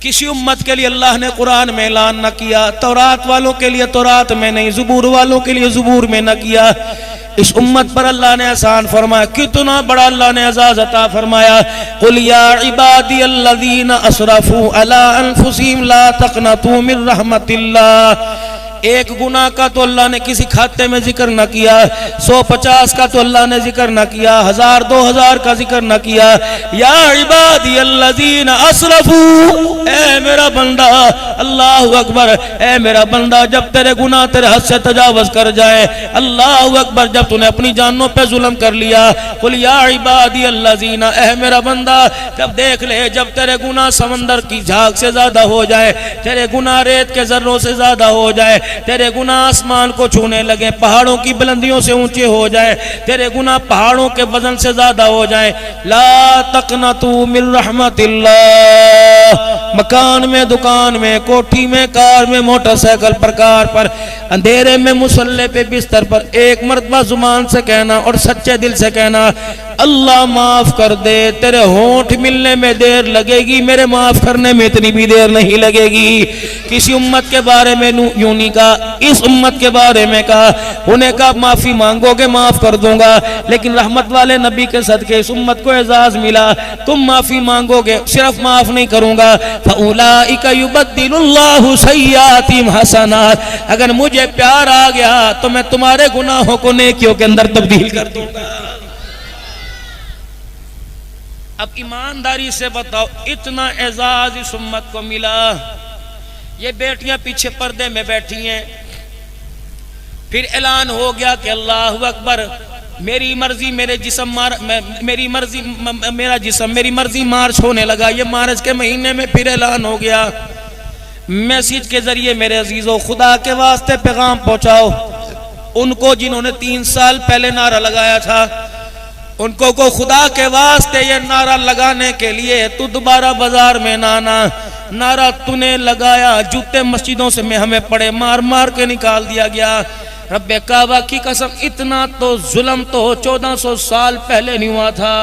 किसी उम्मत के लिए अल्लाह ने कुरान में ऐलान न किया, तौरात वालों के लिए तौरात में नहीं, ज़बूर वालों के लिए ज़बूर में न किया, इस उम्मत पर अल्लाह ने एहसान फरमाया। कितना बड़ा अल्लाह ने एजाज़ अता फरमाया, कुल या इबादी अल्लज़ीना असरफू अला अनफुसिहिम ला तक़नतू मिन रहमतिल्लाह। एक गुनाह का तो अल्लाह ने किसी खाते में जिक्र न किया, 150 का तो अल्लाह ने जिक्र न किया, 1000 2000 का जिक्र न किया। या इबादी अल्लज़ीना असरफू, ए मेरा बंदा, अल्लाहु अकबर, ए मेरा बंदा जब तेरे गुनाह तेरे हद से तजावुज़ कर जाए, अल्लाहु अकबर जब तूने अपनी जानों पे जुल्म कर लिया, कुल या इबादी अल्लज़ीना, ए मेरा बंदा जब देख ले, जब तेरे गुनाह समंदर की झाग से ज्यादा हो जाए, तेरे गुनाह रेत के जर्रों से ज्यादा हो जाए, तेरे गुनाह आसमान को छूने लगे, पहाड़ों की बुलंदियों से ऊंचे हो जाए, तेरे गुनाह पहाड़ों के वजन से ज्यादा हो जाए, ला तक़नतू मिन रहमतिल्लाह। मकान में, दुकान में, कोठी में, कार में, मोटरसाइकिल पर, कार पर, अंधेरे में, मुसल्ले पे, बिस्तर पर एक मर्तबा जुबान से कहना और सच्चे दिल से कहना, अल्लाह माफ कर दे। तेरे होंठ मिलने में देर लगेगी, मेरे माफ करने में इतनी भी देर नहीं लगेगी। किसी उम्मत के बारे में यूं नहीं कहा, इस उम्मत के बारे में कहा, उन्हें कहा माफी मांगोगे माफ कर दूंगा, लेकिन रहमत वाले नबी के सदके इस उम्मत को एजाज मिला, तुम माफी मांगोगे सिर्फ माफ नहीं करूंगा, फउलाइका युबद्दिलुल्लाहु सय्यातिहिम हसनात। अगर मुझे प्यार आ गया तो मैं तुम्हारे गुनाहों को नेकियों के अंदर तब्दील कर दूंगा। अब ईमानदारी से बताओ, इतना एजाज इस उम्मत को मिला, ये बेटियां पीछे पर्दे में बैठी हैं, फिर ऐलान हो गया कि अल्लाहु अकबर, मेरी मर्जी मेरे जिस्म मेरी मर्जी मेरा जिस्म मेरी मर्जी मार्च होने लगा। ये मार्च के महीने में फिर ऐलान हो गया। मैसेज के जरिए मेरे अजीजों, खुदा के वास्ते पैगाम पहुंचाओ उनको जिन्होंने 3 साल पहले नारा लगाया था, उनको को खुदा के वास्ते ये नारा लगाने के लिए तू दोबारा बाजार में ना आना। नारा तूने लगाया, जूते मस्जिदों से में हमें पड़े, मार मार के निकाल दिया गया। रब्बे काबा की कसम, इतना तो जुल्म तो 1400 साल पहले नहीं हुआ था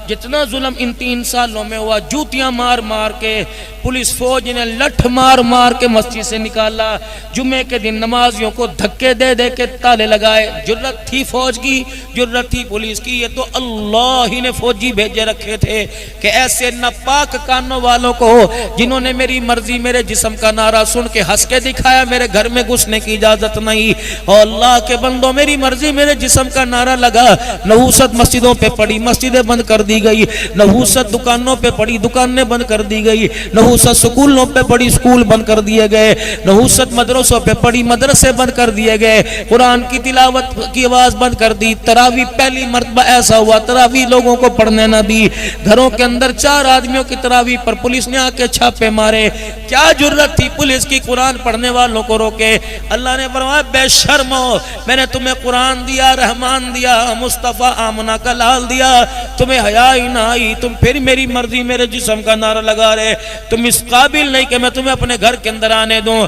जितना जुल्म इन 3 सालों में हुआ। जूतियां मार मार के, पुलिस फौज ने लठ मार मार के मस्जिद से निकाला। जुम्मे के दिन नमाजियों को धक्के दे दे के ताले लगाए। जुर्रत थी फौज की, जुर्रत थी पुलिस की, ये तो अल्लाह ही ने फौजी भेजे रखे थे कि ऐसे नापाक कानों वालों को जिन्होंने मेरी मर्जी मेरे जिस्म का नारा सुन के हंस के दिखाया, मेरे घर में घुसने की इजाजत नहीं। और अल्लाह के बंदों, मेरी मर्जी मेरे जिस्म का नारा लगा, नहुसत मस्जिदों पे पड़ी, मस्जिदें बंद कर दी दी गई, नहूसत दुकानों पे पड़ी, दुकानें बंद कर दी गई, नहूसत स्कूलों पे पड़ी, स्कूल बंद कर दिए गए, नहूसत मदरसों पे पड़ी, मदरसे बंद कर दिए गए, कुरान की तिलावत की आवाज बंद कर दी। तरावी पहली मर्तबा ऐसा हुआ तरावी लोगों को पढ़ने न दी, घरों के अंदर 4 आदमियों की तरावी पर पुलिस ने आके छापे मारे। क्या जुर्रत थी पुलिस की कुरान पढ़ने वालों को रोके? अल्लाह ने फरमाया बेशर्मो, मैंने तुम्हें कुरान दिया, रहमान दिया, मुस्तफ़ा आमना का लाल दिया, तुम्हें हया ही ना आई, तुम फिर मेरी मर्जी मेरे जिस्म का नारा लगा रहे, तुम इस काबिल नहीं कि मैं तुम्हें अपने घर के अंदर आने दूं।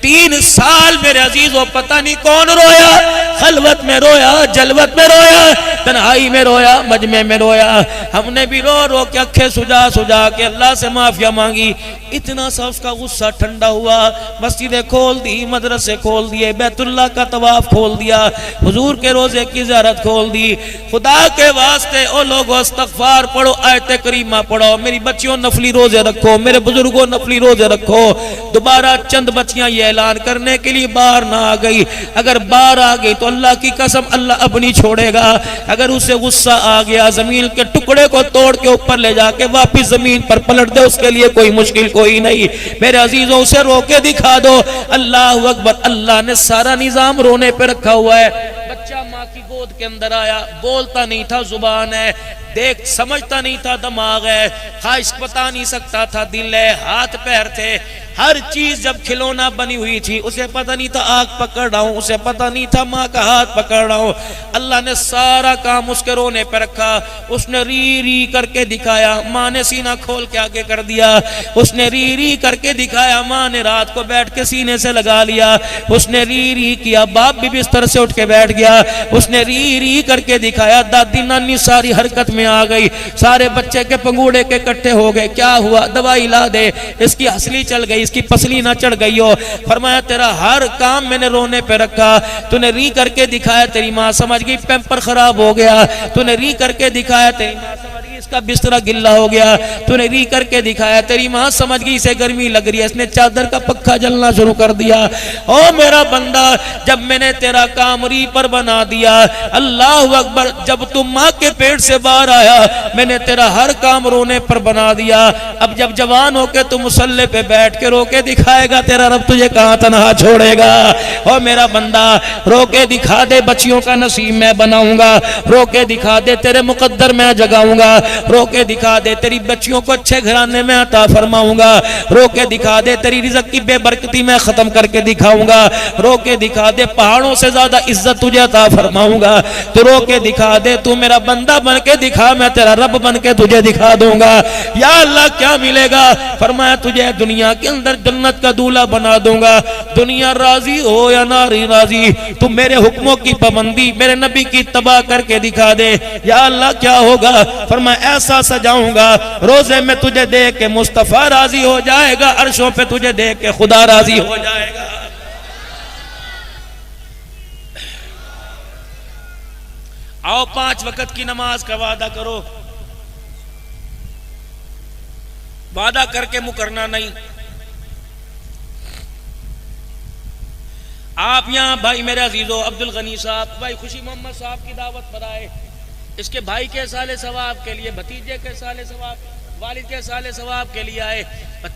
3 साल मेरे अजीजों पता नहीं कौन रोया, खलवत में रोया, जलवत में रोया, तन्हाई में रोया, मजमे में रोया। हमने भी रो रो के अखे सुजा सुजा के अल्लाह से माफिया मांगी। इतना सा उसका गुस्सा ठंडा हुआ, मस्जिदें खोल दी, मदरसे खोल दिए, बैतुल्लाह का तवाफ खोल दिया, हुजूर के रोजे की ज़ियारत खोल दी। खुदा के वास्ते ओ लोगों इस्तगफार पढ़ो, आयत करीमा पढ़ो, मेरी बच्चियों नफली रोजे रखो, मेरे बुजुर्गों नफली रोजे रखो। दोबारा चंद बच्चियां ये ऐलान करने के लिए बाहर ना आ गई, अगर बाहर आ गई तो अल्लाह की कसम अल्लाह अब नहीं छोड़ेगा। अगर उसे गुस्सा आ गया जमीन के टुकड़े को तोड़ के ऊपर ले जाके वापिस जमीन पर पलट दे, उसके लिए कोई मुश्किल कोई नहीं। मेरे अजीजों उसे रोके दिखा दो। अल्लाह अकबर। अल्लाह ने सारा निजाम रोने पे रखा हुआ है। बच्चा माँ की गोद के अंदर आया, बोलता नहीं था, जुबान है, देख समझता नहीं था, दिमाग है, ख्वाहिश बता नहीं सकता था, दिल है, हाथ पैर थे, हर चीज जब खिलौना बनी हुई थी, उसे पता नहीं था आग पकड़ रहा हूं, उसे पता नहीं था माँ का हाथ पकड़ रहा हूं। अल्लाह ने सारा काम उसके रोने पर रखा। उसने री री करके दिखाया, माँ ने सीना खोल के आगे कर दिया। उसने री री करके दिखाया, माँ ने रात को बैठ के सीने से लगा लिया। उसने री री किया, बाप भी बिस्तर से उठ के बैठ गया। उसने री री करके दिखाया, दादी नानी सारी हरकत में आ गई, सारे बच्चे के पंगूड़े के इकट्ठे हो गए। क्या हुआ? दवाई ला दे, इसकी हंसली चल गई, इसकी पसली ना चढ़ गई हो। फरमाया तेरा हर काम मैंने रोने पे रखा। तूने री करके दिखाया, तेरी माँ समझ गई पैम्पर खराब हो गया। तूने री करके दिखाया, तेरी माँ समझ गई इसका बिस्तरा गिल्ला हो गया। तूने री करके दिखाया, तेरी माँ समझ गई इसे गर्मी लग रही है, इसने चादर का पक्का जलना शुरू कर दिया। ओ मेरा बंदा, जब मैंने तेरा काम री पर बना दिया, अल्लाह अकबर, जब तू माँ के पेट से बाहर आया, मैंने तेरा हर काम रोने पर बना दिया। अब जब जवान होके तू मुसल्ले पे बैठ के रोके दिखाएगा, तेरा रब तुझे कहां तन्हा छोड़ेगा। ओ मेरा बंदा, रोके दिखा दे, बच्चियों का नसीब मैं बनाऊंगा। रोके दिखा दे, तेरे मुकद्दर मैं जगाऊंगा। रोके दिखा दे, तेरी बच्चियों को अच्छे घराने में अता फरमाऊंगा। रोके दिखा दे, तेरी रिज़्क़ की बेबरकती मैं खत्म करके दिखाऊंगा। रोके दिखा दे, पहाड़ों से ज्यादा इज्जत तुझे अता फरमाऊंगा। तो रोके दिखा दे, तू मेरा बंदा बन के दिखा, मैं तेरा रब बन के तुझे दिखा दूंगा। या अल्लाह क्या मिलेगा? फरमाया तुझे दुनिया के अंदर जन्नत का दूल्हा बना दूंगा। दुनिया राजी हो या नारी राजी, तू मेरे हुक्मों की पाबंदी, मेरे नबी की तबाह करके दिखा दे। या अल्लाह क्या होगा? फरमाया ऐसा सजाऊंगा, रोजे में तुझे देख के मुस्तफा राजी हो जाएगा, अर्शों पे तुझे देख के खुदा राजी हो जाएगा। आओ 5 वक्त की नमाज का वादा करो, वादा करके मुकरना नहीं। आप यहाँ भाई मेरे अजीजों अब्दुल गनी साहब, भाई खुशी मोहम्मद साहब की दावत पर आए, इसके भाई के साले सवाब के लिए, भतीजे के साले सवाब, वालिद के साले सवाब के लिए आए,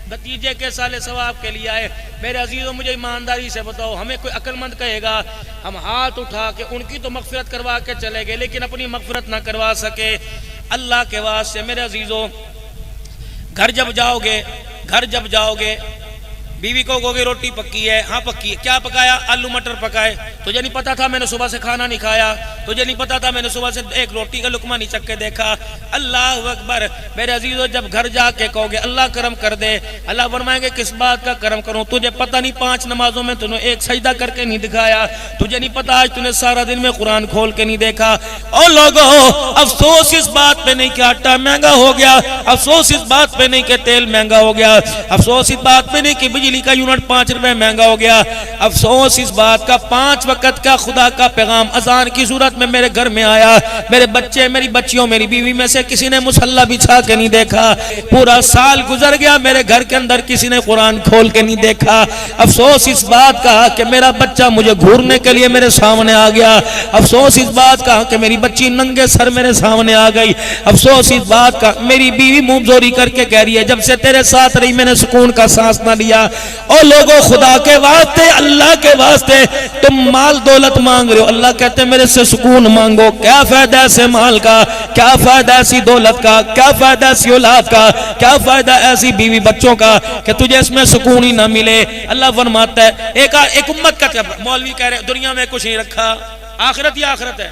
भतीजे के साले सवाब के लिए आए। मेरे अजीजों मुझे ईमानदारी से बताओ, हमें कोई अक्लमंद कहेगा हम हाथ उठा के उनकी तो मगफिरत करवा के चले गए, लेकिन अपनी मगफिरत ना करवा सके? अल्लाह के वास्ते मेरे अजीजों, घर जब जाओगे बीवी को कहोगे रोटी पक्की है? हाँ पक्की है। क्या पकाया? आलू मटर पकाए। तुझे नहीं पता था मैंने सुबह से खाना नहीं खाया? तुझे नहीं पता था मैंने सुबह से एक रोटी का लुकमा नहीं चख के देखा? अल्लाह अकबर। मेरे अजीजों, जब घर जाके कहोगे अल्लाह करम कर दे, अल्लाह फरमाएंगे किस बात का करम करूं? तुझे पता नहीं 5 नमाजों में तूने एक सजदा करके नहीं दिखाया? तुझे नहीं पता आज तूने सारा दिन में कुरान खोल के नहीं देखा? ओ लोगों, अफसोस इस बात पे नहीं कि आटा महंगा हो गया, अफसोस इस बात पे नहीं कि तेल महंगा हो गया, अफसोस इस बात पे नहीं कि बिजली का यूनिट 5 रुपए महंगा हो गया। अफसोस इस बात का 5 वक्त का खुदा का पैगाम अजान की सूरत में मेरे घर में आया। मेरे बच्चे, मेरी बच्चियों, मेरी बीवी में से किसी ने मुसल्ला बिछा के नहीं देखा। पूरा साल गुजर गया, मेरे घर के अंदर किसी ने कुरान खोल के नहीं देखा। अफसोस इस बात का कि मेरा बच्चा मुझे घूरने के लिए मेरे सामने आ गया। अफसोस इस बात का कि मेरी बच्ची नंगे सर मेरे सामने आ गई। अफसोस इस बात का मेरी बीवी मुंह जोरी करके कह रही है जब से तेरे साथ रही मैंने सुकून का सांस ना लिया। और लोगों, खुदा के वास्ते, अल्लाह के वास्ते तुम माल दौलत मांग रहे हो, अल्लाह कहते हैं मेरे से सुकून मांगो। क्या फायदा ऐसे माल का, क्या फायदा ऐसी दौलत का, क्या फायदा ऐसी औलाद का, क्या फायदा ऐसी बीवी बच्चों का कि तुझे इसमें सुकून ही ना मिले। अल्लाह फरमाता है एक उम्मत का, मौलवी कह रहे दुनिया में कुछ नहीं रखा, आखिरत ही आखिरत है।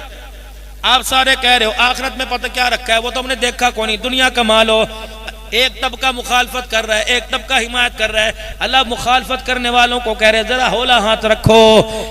आप सारे कह रहे हो आखिरत में पता क्या रखा है, वो तो हमने देखा कौन नहीं। दुनिया कमा लो, एक तबका मुखालफत कर रहा है, एक तबका हिमायत कर रहा है। अल्लाह मुखालफत करने वालों को कह रहे जरा होला हाथ रखो,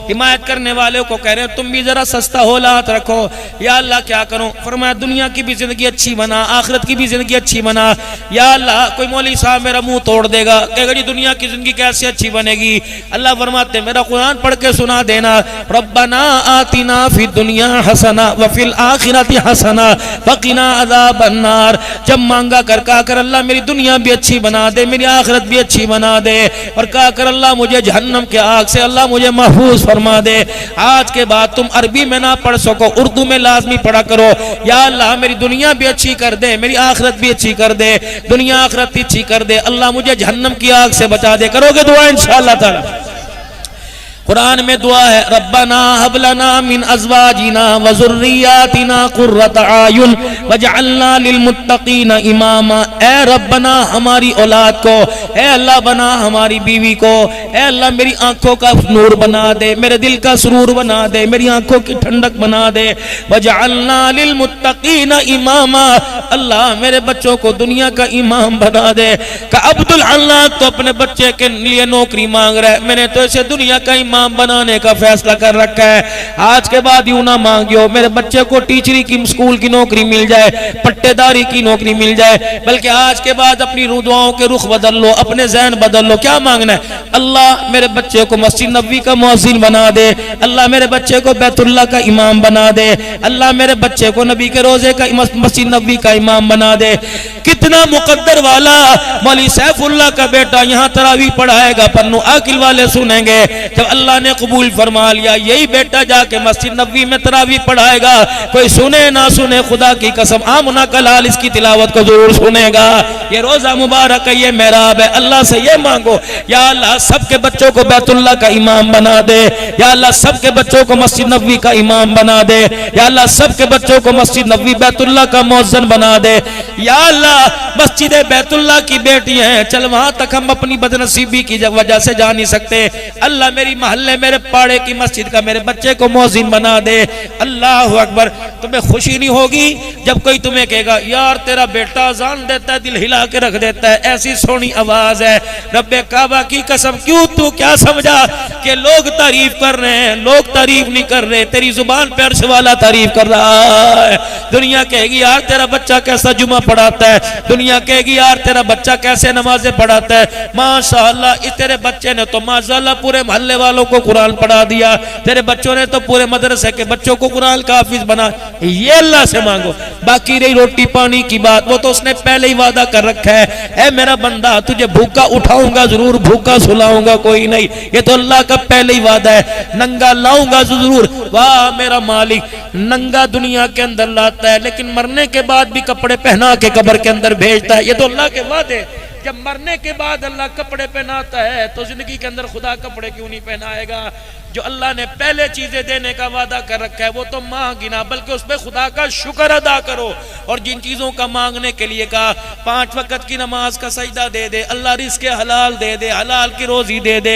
हिमायत करने वालों को कह रहे तुम भी जरा सस्ता होला हाथ रखो। या अल्लाह क्या करूं, फरमाया दुनिया की भी जिंदगी अच्छी बना, आखिरत की भी जिंदगी अच्छी बना। या अल्लाह, कोई मौलवी साहब मेरा मुंह तोड़ देगा, कहेगा जी दुनिया की जिंदगी कैसे अच्छी बनेगी। अल्लाह फरमाते मेरा कुरान पढ़ के सुना देना, रब्बना आतिना फी दुनिया हसना व फिल आखिरति हसना वकिना अज़ाबन नार। जब मांगा कर अल्लाह मेरी दुनिया भी अच्छी बना दे, मेरी आखिरत भी अच्छी बना दे, और कहा कर अल्लाह मुझे जहन्नम के आग से अल्लाह मुझे महफूज फरमा दे। आज के बाद तुम अरबी में ना पढ़ सको, उर्दू में लाजमी पढ़ा करो। या अल्लाह मेरी दुनिया भी अच्छी कर दे, मेरी आखिरत भी अच्छी कर दे, दुनिया आखिरत भी अच्छी कर दे। अल्लाह मुझे जहन्नम की आग से बचा दे। करोगे दुआ इंशाअल्लाह ताला। कुरान में दुआ है रब्बना हब लना मिन अज़वाजिना व ज़ुर्रिय्यातिना कुर्रत आयुन वजअलना लिलमुत्तक़ीना इमामा। ए रब्बना हमारी औलाद को, ए अल्लाह बना हमारी बीवी को, ए अल्लाह मेरी आंखों का नूर बना दे, मेरे दिल का सुरूर बना दे, मेरी आंखों की ठंडक बना दे। वजअलना लिलमुत्तक़ीना इमामा, अल्लाह मेरे बच्चों को दुनिया का इमाम बना दे। का अब्दुल अल्लाह तो अपने बच्चे के लिए नौकरी मांग रहा है, मैंने तो इसे दुनिया का इमाम बनाने का फैसला कर रखा है। आज के बाद यूं ना मांगियो मेरे बच्चे को टीचरी की स्कूल की नौकरी मिल जाए, पट्टेदारी की नौकरी मिल जाए, बल्कि आज के बाद अपनी दुआओं के रुख बदल लो, अपने ज़हन बदल लो। क्या मांगना है, अल्लाह मेरे बच्चे को मस्जिद नबवी का मुअज्जिन बना दे, अल्लाह मेरे बच्चे को बैतुल्लाह का इमाम बना दे, अल्लाह मेरे बच्चे को नबी के रोजे का मस्जिद नबवी का इमाम बना दे। कितना मुकद्दर वाला मौलवी सैफुल्लाह का बेटा यहाँ तरावी पढ़ाएगा, पन्नू आकिल वाले सुनेंगे। जब अल्लाह ने कबूल फरमा लिया, यही बेटा जाके मस्जिद नबवी में तरावी पढ़ाएगा। कोई सुने ना सुने, खुदा की कसम आमना कलाल इसकी तिलावत को जरूर सुनेगा। ये रोजा मुबारक है, ये मेहराब है। अल्लाह से ये मांगो, या अल्लाह सबके बच्चों को बैतुल्लाह का इमाम बना दे, या अल्लाह सबके बच्चों को मस्जिद नबवी का इमाम बना दे, या अल्लाह सबके बच्चों को मस्जिद नबवी बैतुल्लाह का मुअज्जिन बना दे। या अल्लाह मस्जिद बैतुल्लाह की बेटी हैं, चल वहां तक हम अपनी बदनसीबी की वजह से जा नहीं सकते। अल्लाह मेरी महल्ले मेरे पाड़े की मस्जिद का मेरे बच्चे को मुअज्जिन बना दे। अल्लाह अकबर। तुम्हें खुशी नहीं होगी जब कोई तुम्हें कहेगा यार तेरा बेटा अज़ान देता है, दिल हिला के रख देता है, ऐसी सोनी आवाज है। रब्बे काबा की कसम, क्यों तू क्या समझा कि लोग तारीफ कर रहे हैं? लोग तारीफ नहीं कर रहे, तेरी जुबान पे अर्श वाला तारीफ कर रहा है। दुनिया कहेगी यार तेरा बच्चा कैसा जुमा पढ़ाता है, दुनिया कहेगी यार तेरा बच्चा कैसे नमाजें पढ़ाता है। माशाअल्लाह, इस तेरे बच्चे ने तो माशाअल्लाह पूरे मोहल्ले वालों को कुरान पढ़ा दिया, तेरे बच्चों ने तो पूरे मदरसे के बच्चों को कुरान का हाफिज बना। ये अल्लाह से मांगो। बाकी रही रोटी पानी की बात, वो तो उसने पहले ही वादा कर रखा है, ऐ मेरा बंदा तुझे भूखा उठाऊंगा जरूर, भूखा सुलाऊंगा कोई नहीं। ये तो अल्लाह का पहले ही वादा है। नंगा लाऊंगा जरूर, वाह मेरा मालिक नंगा दुनिया के अंदर लाता है, लेकिन मरने के बाद भी कपड़े पहना के कब्र के अंदर भेजता है। ये तो अल्लाह के वादे। जब मरने के बाद अल्लाह कपड़े पहनाता है तो जिंदगी के अंदर खुदा कपड़े क्यों नहीं पहनाएगा? जो अल्लाह ने पहले चीजें देने का वादा कर रखा है वो तो मांगी ना, बल्कि उस पर खुदा का शुक्र अदा करो। और जिन चीजों का मांगने के लिए कहा, 5 वक्त की नमाज का सजदा दे दे, अल्लाह रिज़्क़ हलाल दे दे, हलाल की रोजी दे दे,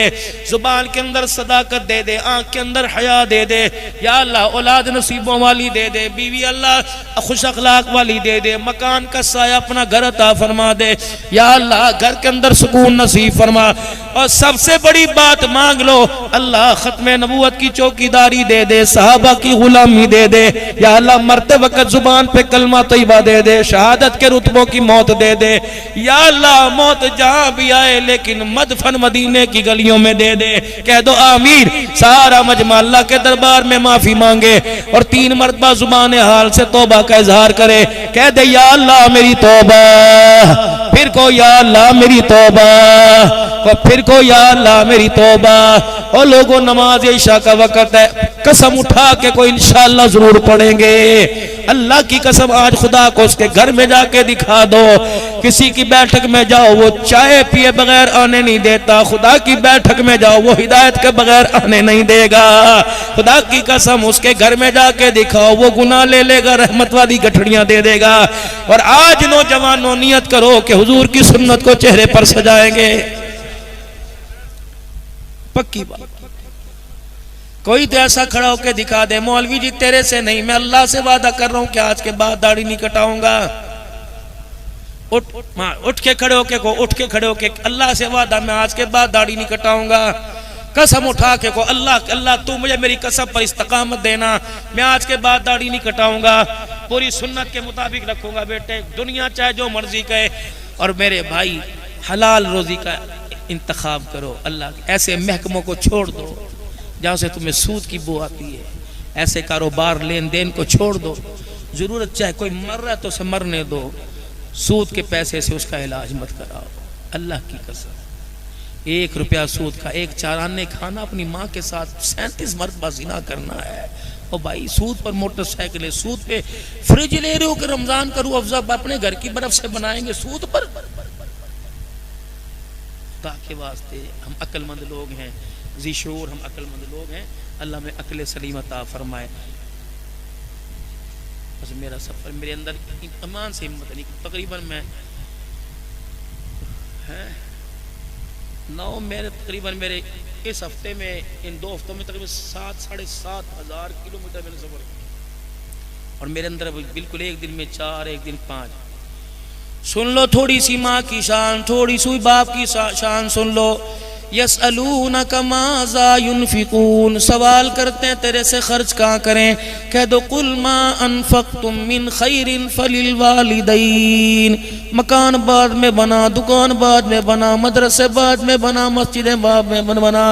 जुबान के अंदर सदाकत दे दे, आंख के अंदर हया दे दे। या अल्लाह औलाद नसीबों वाली दे दे, बीवी अल्लाह खुश अखलाक वाली दे दे, मकान का साया अपना घर अता फरमा दे। या अल्लाह घर के अंदर सुकून नसीब फरमा। और सबसे बड़ी बात मांग लो, अल्लाह खत्म खत्म नबूवत की चौकीदारी दे दे, सहाबा की गुलामी दे दे, या अल्लाह मरते वक्त जुबान पे कलमा तैयबा दे दे, शहादत के रुतबों की मौत दे दे, या अल्लाह मौत जहां भी आए लेकिन मदफन मदीने की गलियों में दे दे। कह दो आमीर। सारा मजमा अल्लाह के दरबार में माफी मांगे और 3 मरतबा जुबान हाल से तौबा का इजहार करे। कह दे या अल्लाह मेरी तौबा, फिर को या अल्लाह मेरी तौबा, फिर को या अल्लाह मेरी तौबा। और लोगों नमाज इशा का वक्त है, कसम उठा के कोई इंशाअल्लाह जरूर पढ़ेंगे। अल्लाह की कसम आज खुदा को उसके घर में जाके दिखा दो। किसी की बैठक में जाओ वो चाय पिए बगैर आने नहीं देता, खुदा की बैठक में जाओ वो हिदायत के बगैर आने नहीं देगा। खुदा की कसम उसके घर में जाके दिखाओ वो गुनाह ले लेगा, रहमत वाली गठड़ियां दे देगा। और आज नौजवानों नियत करो कि हुजूर की सुन्नत को चेहरे पर सजाएंगे। पक्की बात। कोई तो ऐसा खड़ा होकर दिखा दे, मौलवी जी तेरे से नहीं, मैं अल्लाह से वादा कर रहा हूं कि आज के बाद दाढ़ी नहीं कटाऊंगा। उठ के खड़े होके को, उठ के खड़े होके अल्लाह से वादा मैं आज के बाद दाढ़ी नहीं कटाऊंगा। कसम उठा के को अल्लाह अल्लाह तू मुझे मेरी कसम पर इस्तकामत देना, मैं आज के बाद दाढ़ी नहीं कटाऊंगा, पूरी सुन्नत के मुताबिक रखूंगा। बेटे दुनिया चाहे जो मर्जी कहे। और मेरे भाई हलाल रोजी का इंतखाब करो। अल्लाह ऐसे महकमों को छोड़ दो जहां से तुम्हें सूद की बू आती है, ऐसे कारोबार लेन देन को छोड़ दो। जरूरत चाहे कोई मर रहा है तो उसे मरने दो, सूद के पैसे से उसका इलाज मत कराओ। अल्लाह की कसम 1 रुपया सूद का, 1 चाराने खाना, अपनी माँ के साथ 37 मरतबा ज़िना करना है। और भाई सूद पर मोटरसाइकिल, सूद पे फ्रिज ले रहे हो कि रमजान का रूह अफ़ज़ा अपने घर की बर्फ से बनाएंगे, सूद पर। के वास्ते हम अक्लमंद लोग हैं, ज़िशूर हम अक्लमंद लोग हैं। अल्लाह में अक्ल सलीम अता फरमाए। बस मेरा सफर मेरे अंदर ईमान से हिम्मत नहीं, तकरीबन मैं मेरे तकरीबन मेरे इस हफ्ते में, इन 2 हफ्तों में तकरीबन 7-7.5 हज़ार किलोमीटर मैंने सफर किया। और मेरे अंदर बिल्कुल एक दिन में 4, एक दिन 5। सुन लो थोड़ी सी माँ की शान, थोड़ी सी बाप की शान सुन लो। यसअलूनका माज़ा युनफिकून, सवाल करते हैं तेरे से खर्च कहाँ करें। कह दो कुल मा अनफक्तुम मिन खैरिन फलिल वालिदैन। मकान बाद में बना, दुकान बाद में बना, मदरसे बाद में बना, मस्जिदें बाद में बना।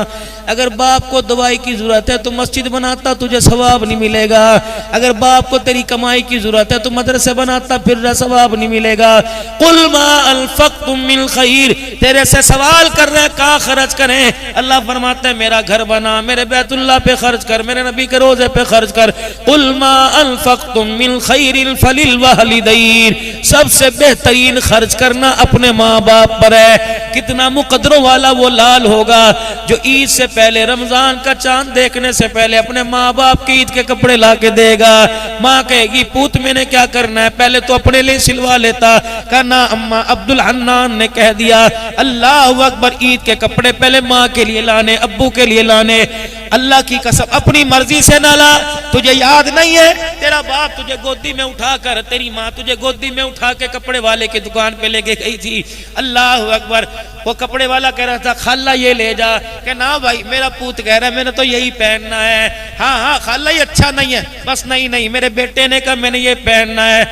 अगर बाप को दवाई की जरूरत है तो मस्जिद बनाता, तुझे सवाब नहीं मिलेगा। अगर बाप को तेरी कमाई की जरूरत है तो मदरसे बनाता, फिर सवाब नहीं मिलेगा। कुल मा अनफक्तुम मिन खैर, तेरे से सवाल कर रहे हैं कहाँ खर्च करें। अल्लाह फरमाते हैं मेरा घर बना, मेरे बैतुल्लाह पे खर्च कर, मेरे नबी के रोजे पे खर्च कर। कुल मा अनफक्तुम मिन खैरिन फलिल वालिदैन, सबसे बेहतरीन खर्च करना अपने माँ बाप पर है। कितना मुकद्दरों वाला वो लाल होगा जो ईद से पहले, रमजान का चांद देखने से पहले अपने माँ बाप के ईद के कपड़े ला के देगा। माँ कहेगी पूत मैंने क्या करना है, पहले तो अपने लिए सिलवा लेता। कहना अम्मा अब्दुल हन्नान ने कह दिया अल्लाह अकबर, ईद के कपड़े पहले माँ के लिए लाने, अब्बू के लिए लाने। अल्लाह की कसम अपनी मर्जी से ना ला। तुझे याद नहीं है तेरा बाप तुझे गोदी में उठाकर, तेरी माँ तुझे गोदी में उठा के कपड़े वाले की दुकान पे लेके गई थी। अल्लाह अकबर, वो कपड़े वाला कह रहा था खाला ये ले जा। कि ना भाई मेरा पूत कह रहा है मैंने तो यही पहनना है। हाँ खाला ये अच्छा नहीं है, बस नहीं मेरे बेटे ने कहा मैंने ये पहनना है।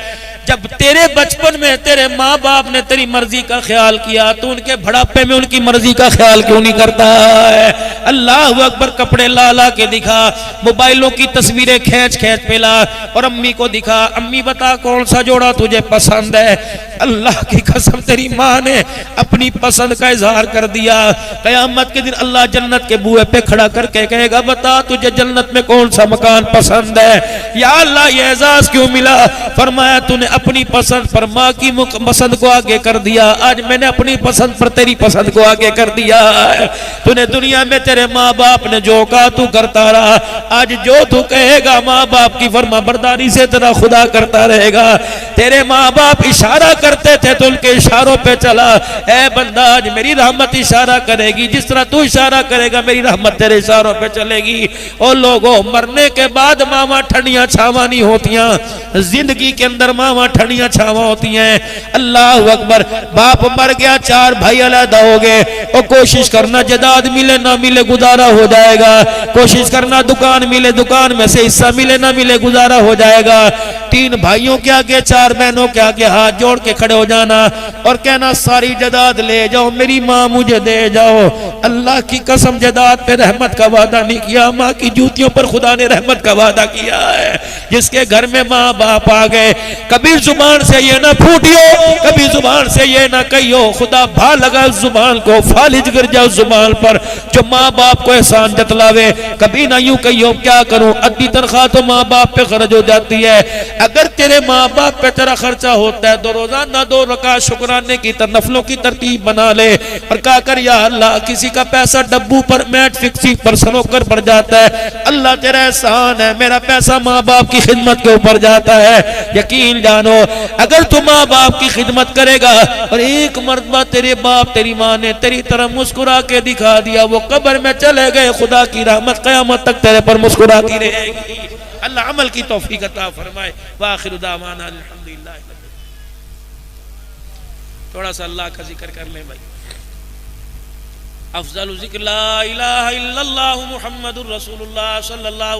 जब तेरे बचपन में तेरे माँ बाप ने तेरी मर्जी का ख्याल किया तो उनके बुढ़ापे में उनकी मर्जी का ख्याल क्यों नहीं करता है। अल्लाह अकबर, कपड़े ला ला के दिखा, मोबाइलों की तस्वीरें खींच पे ला और अम्मी को दिखा, अम्मी बता कौन सा जोड़ा तुझे पसंद है। अल्लाह की कसम तेरी माँ ने अपनी पसंद का इजहार कर दिया। कयामत के दिन अल्लाह जन्नत के बुए पे खड़ा करके कहेगा बता तुझे जन्नत में कौन सा मकान पसंद है। या अल्लाह ये एजाज क्यों मिला। फरमाया तूने अपनी पसंद पर माँ की पसंद को आगे कर दिया, आज मैंने अपनी पसंद पर तेरी पसंद को आगे कर दिया। तूने दुनिया में तेरे माँ बाप ने जो कहा तू करता रहा, आज जो तू कहेगा माँ बाप की फर्मा बरदारी से तेरा खुदा करता रहेगा। तेरे माँ बाप इशारा करते थे तो उनके इशारों पे चला। ए बंदा, आज मेरी रहमत इशारा करेगी, जिस तरह तू इशारा करेगा मेरी रहमत तेरे इशारों पे चलेगी। और लोगों, मरने के बाद मामा ठंडियां छावा नहीं होतियां, जिंदगी के अंदर मामा ठंडियां छावा होती हैं। अल्लाह अकबर। बाप मर गया, चार भाई अलहदा हो गए। और कोशिश करना जदाद मिले ना मिले गुजारा हो जाएगा, कोशिश करना दुकान मिले, दुकान में से हिस्सा मिले ना मिले गुजारा हो जाएगा। तीन भाइयों के आगे, चार बहनों के आगे हाथ जोड़ के खड़े हो जाना और कहना सारी जदाद ले जाओ, मेरी माँ मुझे दे जाओ। अल्लाह की कसम, जदाद पे रहमत का वादा नहीं किया, माँ की जूतियों पर खुदा ने रहमत का वादा किया है। जिसके घर में माँ बाप आ गए, कभी जुबान से ये ना फूटियो, कभी जुबान से ये ना कहियो, खुदा भा लगा उस जुबान को, फालिज गिर जाओ जुबान पर जो माँ बाप को एहसान जतलावे। कभी ना यूं कहियो क्या करूं, अद्धी तनख्वाह तो माँ बाप पे खर्च हो जाती है। अगर तेरे माँ बाप पे तेरा खर्चा होता है तो रोजाना 2 रकात शुक्राने की नफलों की तरतीब बना ले और कहा कर, या अल्लाह, किसी का पैसा डब्बू पर, मैट फिक्सिंग पर, सनोकर पर जाता है, अल्लाह तेरा एहसान है, मेरा पैसा माँ बाप की खिदमत के ऊपर जाता है। यकीन जानो, अगर तू माँ बाप की खिदमत करेगा और एक मर्तबा तेरे बाप तेरी माँ ने तेरी तरफ मुस्कुरा के दिखा दिया, वो कब्र में चले गए, खुदा की रहमत क़यामत तक तेरे पर मुस्कुराती रहेगी। अल्लाह अमल की तौफीक अता फरमाए। वाखिर दावाना अल्हम्दुलिल्लाह। थोड़ा सा अल्लाह का जिक्र कर ले भाई। अफजल जिक्र ला इलाहा इल्लल्लाह मुहम्मदुर रसूलुल्लाह सल्लल्लाहु